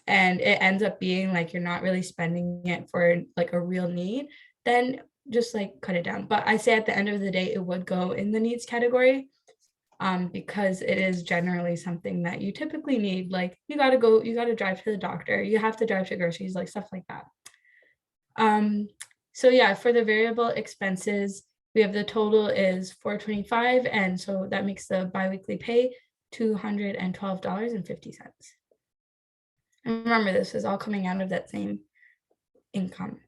and it ends up being like you're not really spending it for like a real need, then just like cut it down. But I say at the end of the day, it would go in the needs category. because it is generally something that you typically need. Like you got to drive to the doctor, you have to drive to groceries, like stuff like that. So yeah, for the variable expenses, we have the total is $425, and so that makes the biweekly pay $212.50. And remember, this is all coming out of that same income.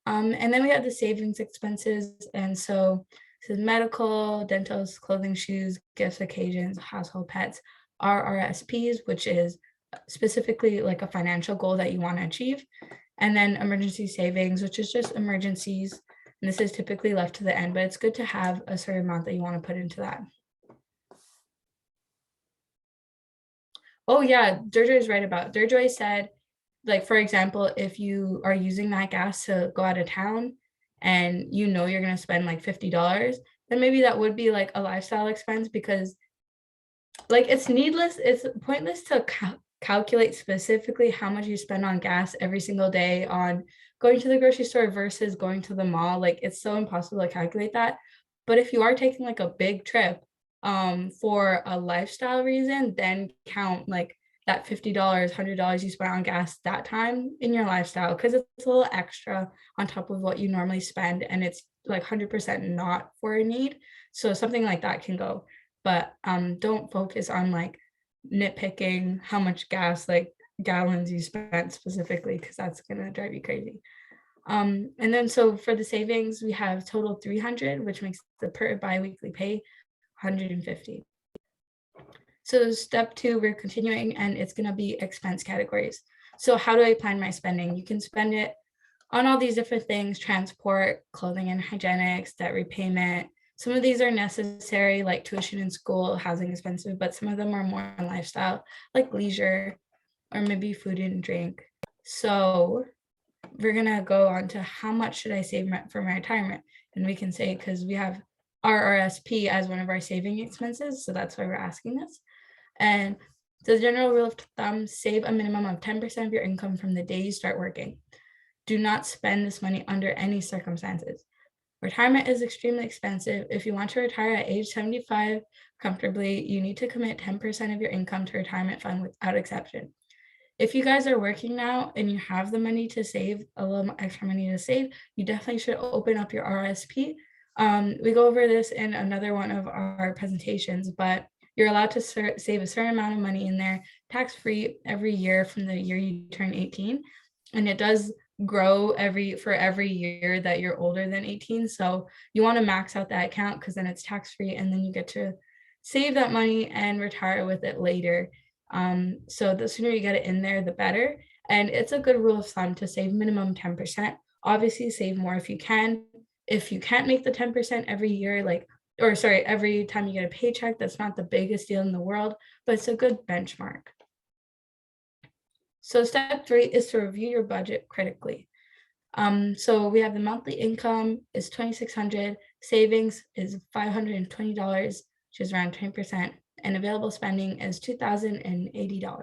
And then we have the savings expenses, and so this is medical, dentals, clothing, shoes, gifts, occasions, household pets, RRSPs, which is specifically like a financial goal that you want to achieve. And then emergency savings, which is just emergencies. And this is typically left to the end, but it's good to have a certain amount that you want to put into that. Oh yeah, Durjoy is right about. Durjoy said, like, for example, if you are using that gas to go out of town and you know you're going to spend like $50, then maybe that would be like a lifestyle expense, because like it's pointless to calculate specifically how much you spend on gas every single day on going to the grocery store versus going to the mall. Like it's so impossible to calculate that. But if you are taking like a big trip for a lifestyle reason, then count like that $50, $100 you spent on gas that time in your lifestyle, because it's a little extra on top of what you normally spend, and it's like 100% not for a need. So something like that can go, but don't focus on like nitpicking how much gas, like gallons you spent specifically, because that's gonna drive you crazy. And then so for the savings, we have total 300, which makes the per biweekly pay 150. So step 2, we're continuing, and it's going to be expense categories. So how do I plan my spending? You can spend it on all these different things: transport, clothing and hygienics, debt repayment. Some of these are necessary, like tuition in school, housing expensive, but some of them are more lifestyle, like leisure, or maybe food and drink. So we're going to go on to how much should I save for my retirement? And we can say, because we have RRSP as one of our saving expenses, so that's why we're asking this. And the general rule of thumb: save a minimum of 10% of your income from the day you start working. Do not spend this money under any circumstances. Retirement is extremely expensive. If you want to retire at age 75 comfortably, you need to commit 10% of your income to retirement fund without exception. If you guys are working now and you have the money to save, a little extra money to save, you definitely should open up your RSP. We go over this in another one of our presentations, but you're allowed to save a certain amount of money in there, tax-free, every year from the year you turn 18. And it does grow for every year that you're older than 18. So you want to max out that account, because then it's tax-free, and then you get to save that money and retire with it later. So the sooner you get it in there, the better. And it's a good rule of thumb to save minimum 10%. Obviously, save more if you can. If you can't make the 10% every year, every time you get a paycheck, that's not the biggest deal in the world, but it's a good benchmark. So step 3 is to review your budget critically. So we have the monthly income is $2,600, savings is $520, which is around 20%, and available spending is $2,080.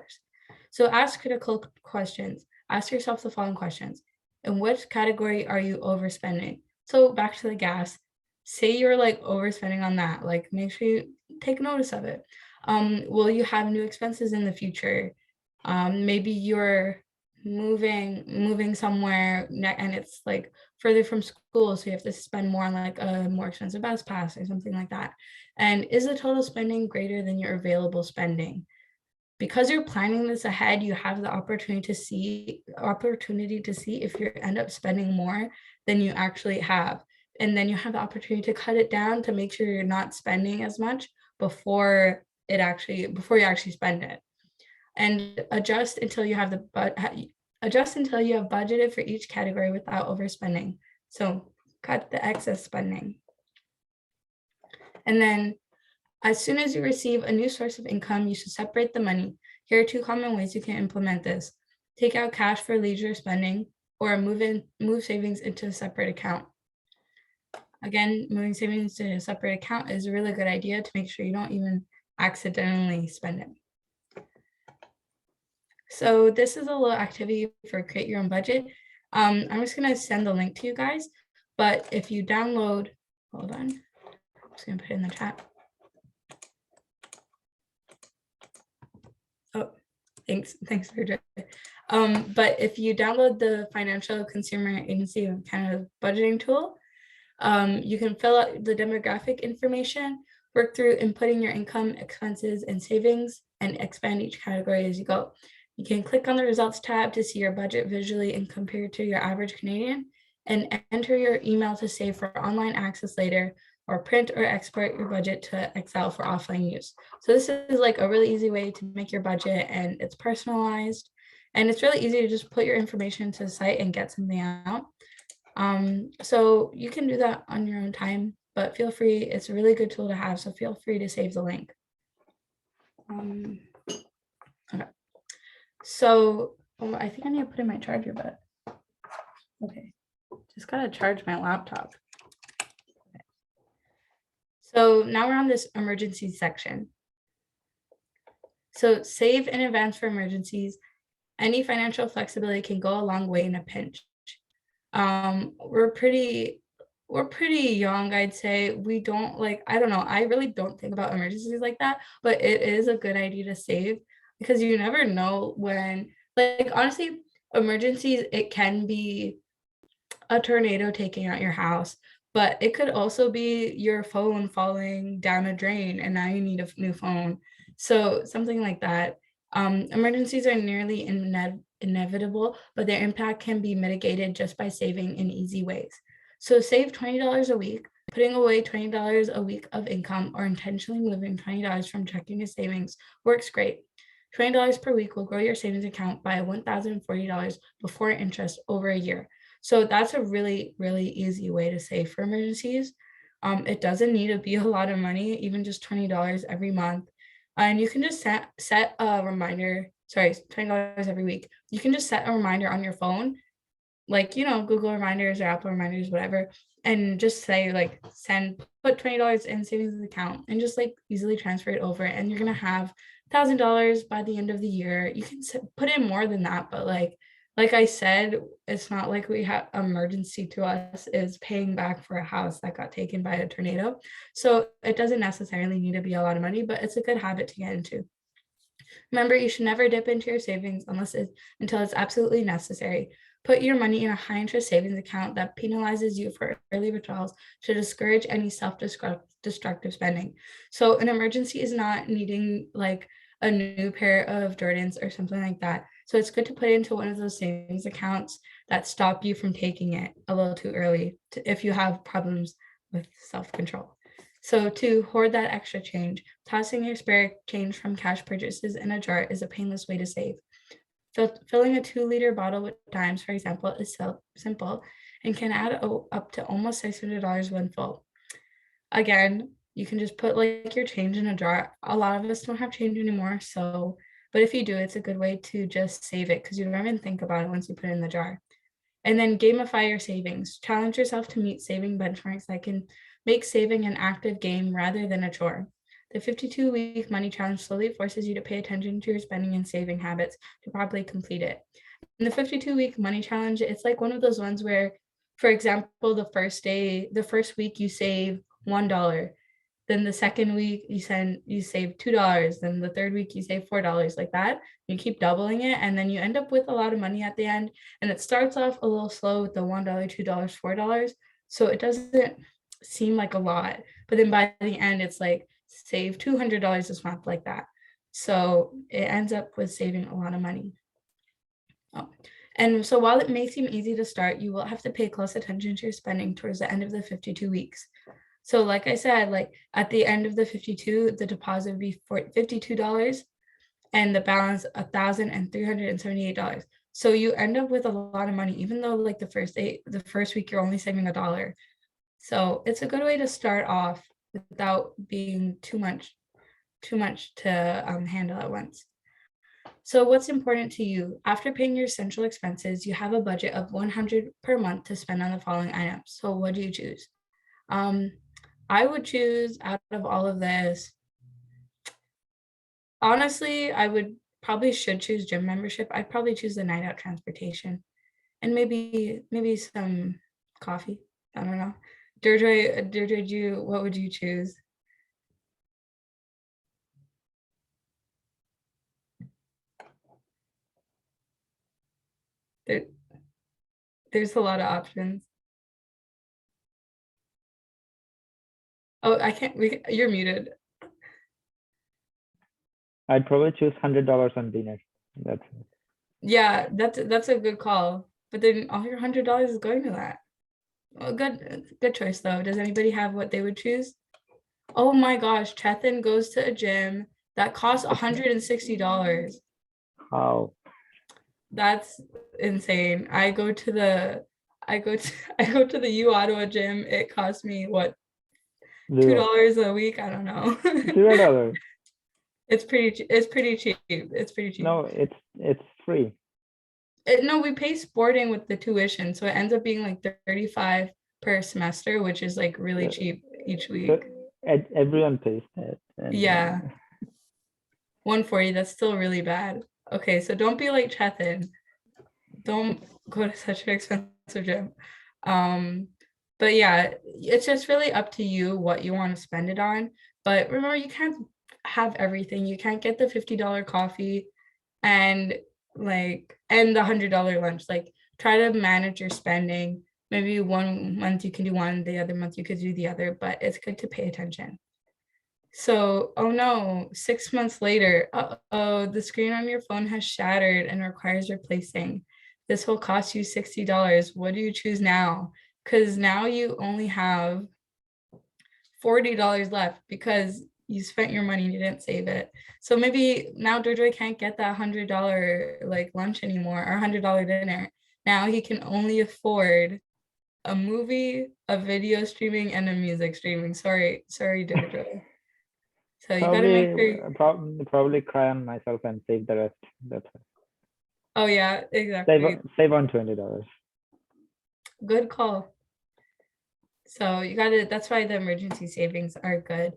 So ask critical questions. Ask yourself the following questions: in which category are you overspending? So back to the gas. Say you're like overspending on that, like make sure you take notice of it. Will you have new expenses in the future? Maybe you're moving somewhere and it's like further from school, so you have to spend more on like a more expensive bus pass or something like that. And is the total spending greater than your available spending? Because you're planning this ahead, you have the opportunity to see if you end up spending more than you actually have. And then you have the opportunity to cut it down to make sure you're not spending as much before you actually spend it. And adjust until you have budgeted for each category without overspending. So cut the excess spending. And then as soon as you receive a new source of income, you should separate the money. Here are 2 common ways you can implement this: take out cash for leisure spending, or move savings into a separate account. Again, moving savings to a separate account is a really good idea to make sure you don't even accidentally spend it. So this is a little activity for create your own budget. I'm just going to send the link to you guys, but if you download, hold on, I'm just going to put it in the chat. Thanks, Deirdre. But if you download the Financial Consumer Agency of Canada budgeting tool, you can fill out the demographic information, work through inputting your income, expenses, and savings, and expand each category as you go. You can click on the results tab to see your budget visually and compare to your average Canadian, and enter your email to save for online access later, or print or export your budget to Excel for offline use. So this is like a really easy way to make your budget, and it's personalized, and it's really easy to just put your information to the site and get something out. So you can do that on your own time, but feel free, it's a really good tool to have, so feel free to save the link. Okay. So I think I need to put in my charger, but okay, just gotta charge my laptop. Okay. So now we're on this emergency section. So save in advance for emergencies. Any financial flexibility can go a long way in a pinch. We're pretty young, I'd say. We don't like, I don't know, I really don't think about emergencies like that, but it is a good idea to save, because you never know when, like, honestly, emergencies, it can be a tornado taking out your house, but it could also be your phone falling down a drain and now you need a new phone. So something like that. Emergencies are nearly inevitable, but their impact can be mitigated just by saving in easy ways. So save $20 a week, putting away $20 a week of income, or intentionally moving $20 from checking to savings works great. $20 per week will grow your savings account by $1,040 before interest over a year. So that's a really, really easy way to save for emergencies. It doesn't need to be a lot of money, even just $20 every month. And you can just set a reminder, sorry, $20 every week. You can just set a reminder on your phone, like, you know, Google reminders or Apple reminders, whatever, and just say like, put $20 in savings account and just like easily transfer it over. And you're going to have $1,000 by the end of the year. You can put in more than that, but like I said, it's not like we have emergency to us is paying back for a house that got taken by a tornado. So it doesn't necessarily need to be a lot of money, but it's a good habit to get into. Remember, you should never dip into your savings until it's absolutely necessary. Put your money in a high interest savings account that penalizes you for early withdrawals to discourage any self-destructive spending. So an emergency is not needing like a new pair of Jordans or something like that. So it's good to put into one of those savings accounts that stop you from taking it a little too early if you have problems with self-control. So to hoard that extra change, tossing your spare change from cash purchases in a jar is a painless way to save. Filling a 2-liter bottle with dimes, for example, is so simple and can add up to almost $600 when full. Again, you can just put like your change in a jar. A lot of us don't have change anymore, so, but if you do, it's a good way to just save it because you don't even think about it once you put it in the jar. And then gamify your savings. Challenge yourself to meet saving benchmarks that can make saving an active game rather than a chore. The 52-week money challenge slowly forces you to pay attention to your spending and saving habits to properly complete it. In the 52-week money challenge, it's like one of those ones where, for example, the first week you save $1. Then the second week you save $2. Then the third week you save $4, like that. You keep doubling it, and then you end up with a lot of money at the end. And it starts off a little slow with the $1, $2, $4. So it doesn't seem like a lot, but then by the end, it's like save $200 this month, like that. So it ends up with saving a lot of money. Oh. And so while it may seem easy to start, you will have to pay close attention to your spending towards the end of the 52 weeks. So like I said, like at the end of the 52, the deposit would be $52 and the balance $1,378. So you end up with a lot of money, even though like the first week you're only saving $1. So it's a good way to start off without being too much to handle at once. So what's important to you? After paying your essential expenses, you have a budget of $100 per month to spend on the following items. So what do you choose? I would choose, out of all of this, honestly, I should choose gym membership. I'd probably choose the night out transportation and maybe some coffee. I don't know. Deirdre, what would you choose? There, there's a lot of options. Oh, I can't. You're muted. I'd probably choose $100 on dinner. That's Yeah, that's a good call. But then all your $100 is going to that. Well, good choice though. Does anybody have what they would choose? Oh my gosh, Chethan goes to a gym that costs $160. how. That's insane. I go to the I go to the uOttawa gym. It costs me what, $2 a week? I don't know. $0. It's pretty cheap. It's pretty cheap. No, it's free. No, we pay sporting with the tuition, so it ends up being like 35 per semester, which is like really cheap each week. So everyone pays that. Yeah. 140, that's still really bad. Okay, so don't be like Chethan. Don't go to such an expensive gym. But yeah, it's just really up to you what you want to spend it on. But remember, you can't have everything. You can't get the $50 coffee and the $100 lunch. Like, try to manage your spending. Maybe one month you can do one, the other month you could do the other, but it's good to pay attention. So, oh no, 6 months later, uh-oh, the screen on your phone has shattered and requires replacing. This will cost you $60. What do you choose now? Because now you only have $40 left because you spent your money and you didn't save it. So maybe now Jojo can't get that $100 like lunch anymore, or $100 dinner. Now he can only afford a movie, a video streaming, and a music streaming. Sorry, Jojo. So you gotta make sure. Probably cry on myself and save the rest. That's it. Oh yeah, exactly. Save on $20. Good call. So you gotta. That's why the emergency savings are good.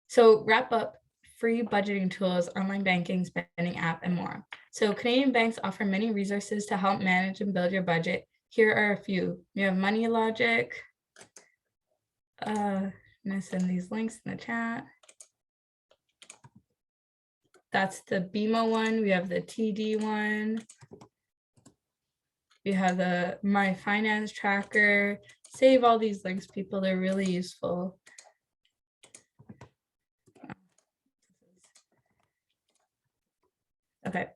So wrap up: free budgeting tools, online banking, spending app, and more. So Canadian banks offer many resources to help manage and build your budget. Here are a few. You have Money Logic. I'm gonna send these links in the chat. That's the BMO one. We have the TD one. We have the My Finance Tracker. Save all these links, people. They're really useful. Okay.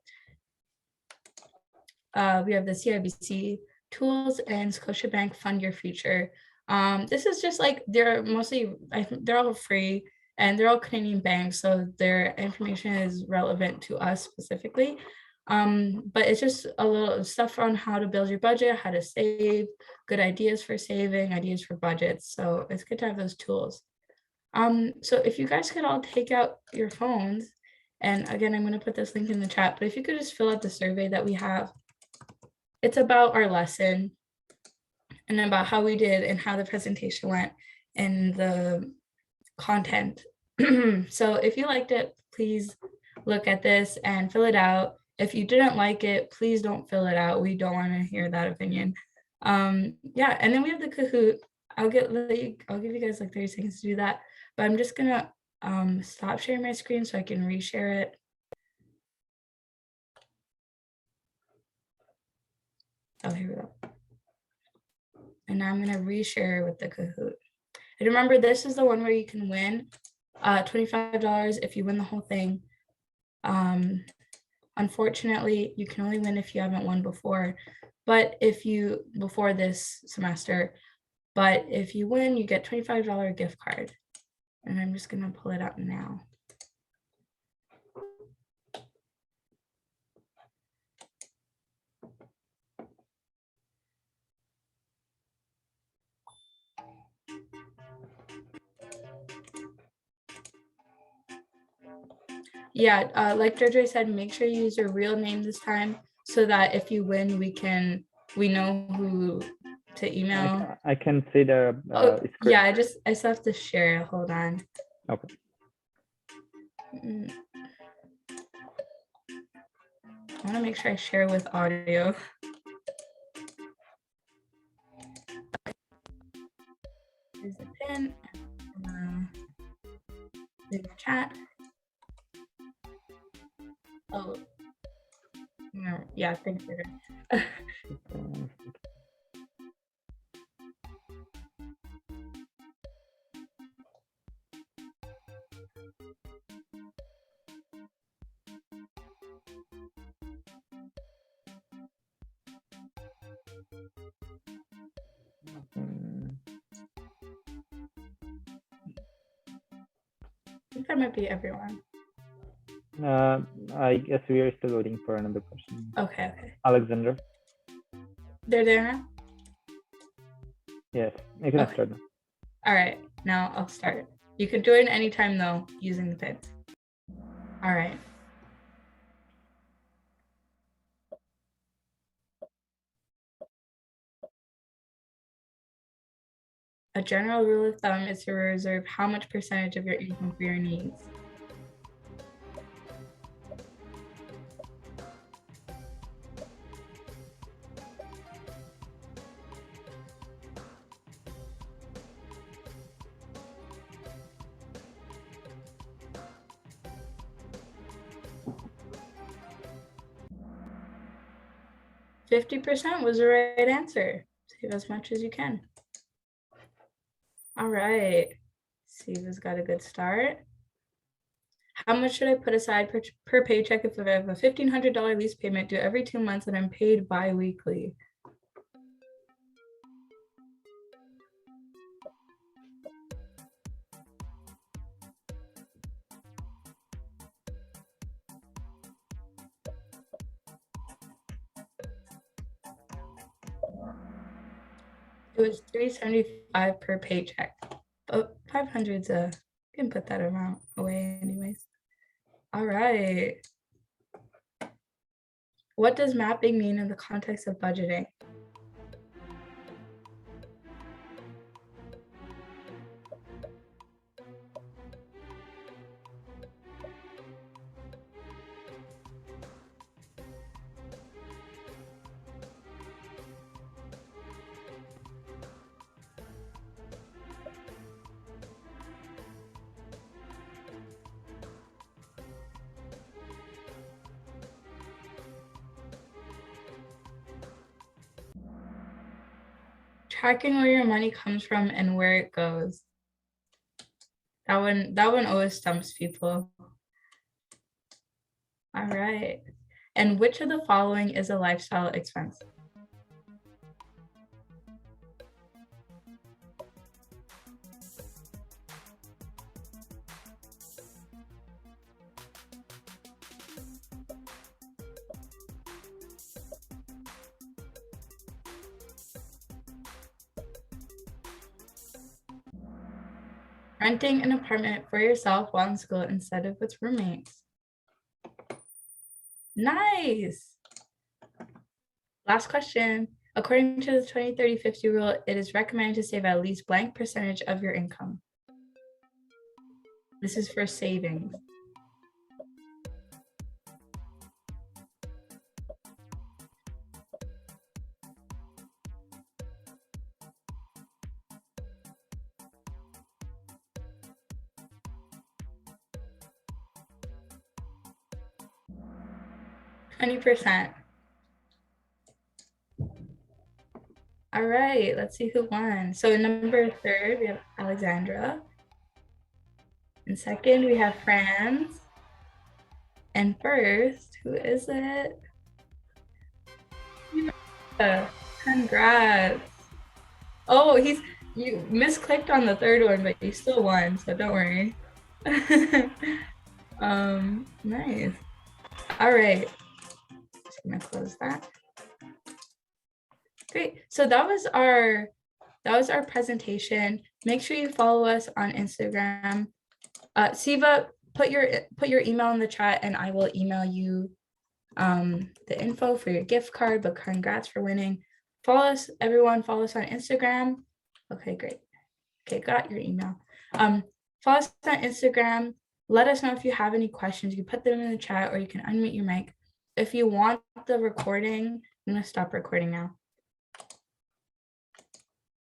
We have the CIBC tools and Scotiabank Fund Your Future. This is just like, they're all free and they're all Canadian banks, so their information is relevant to us specifically. But it's just a little stuff on how to build your budget, how to save, good ideas for saving, ideas for budgets. So it's good to have those tools. So if you guys could all take out your phones, and again, I'm going to put this link in the chat, but if you could just fill out the survey that we have. It's about our lesson and about how we did and how the presentation went and the content. So if you liked it, please look at this and fill it out. If you didn't like it, please don't fill it out. We don't want to hear that opinion. Yeah, and then we have the Kahoot. I'll give you guys like 30 seconds to do that, but I'm just gonna stop sharing my screen so I can reshare it. Oh, here we go. And now I'm gonna reshare with the Kahoot. And remember, this is the one where you can win $25 if you win the whole thing. Unfortunately, you can only win if you haven't won before, but before this semester. But if you win, you get $25 gift card. And I'm just gonna pull it up now. Yeah, like Jojo said, make sure you use your real name this time so that if you win, we know who to email. I can see the screen. Yeah, I still have to share it. Hold on. Okay. I want to make sure I share with audio. Here's the pin. In the chat. Oh, no, yeah, thanks, Jojo. I think that might be everyone. I guess we are still waiting for another person. Okay. Alexander. They're there now? Yes, you can Okay. start now. All right, now I'll start. You can join anytime though, using the pins. All right. A general rule of thumb is to reserve how much percentage of your income for your needs. %50 was the right answer. Save as much as you can. All right. Siva's got a good start. How much should I put aside per paycheck if I have a $1,500 lease payment due every 2 months and I'm paid bi-weekly? It was $375 per paycheck, but 500's you can put that amount away anyways. All right. What does mapping mean in the context of budgeting? Tracking where your money comes from and where it goes. That one always stumps people. All right. And which of the following is a lifestyle expense? Renting an apartment for yourself while in school instead of with roommates. Nice. Last question. According to the 20-30-50 rule, it is recommended to save at least blank percentage of your income. This is for savings. %20. All right, let's see who won. So number 3rd, we have Alexandra. In 2nd, we have Franz. And 1st, who is it? Congrats. Oh, you misclicked on the 3rd one, but you still won, so don't worry. Nice. All right. Just gonna close that. Great. So that was our presentation. Make sure you follow us on Instagram. Siva, put your email in the chat and I will email you the info for your gift card, but congrats for winning. Follow us, everyone. Follow us on Instagram. Okay, great. Okay, got your email. Follow us on Instagram. Let us know if you have any questions. You can put them in the chat or you can unmute your mic. If you want the recording, I'm gonna stop recording now.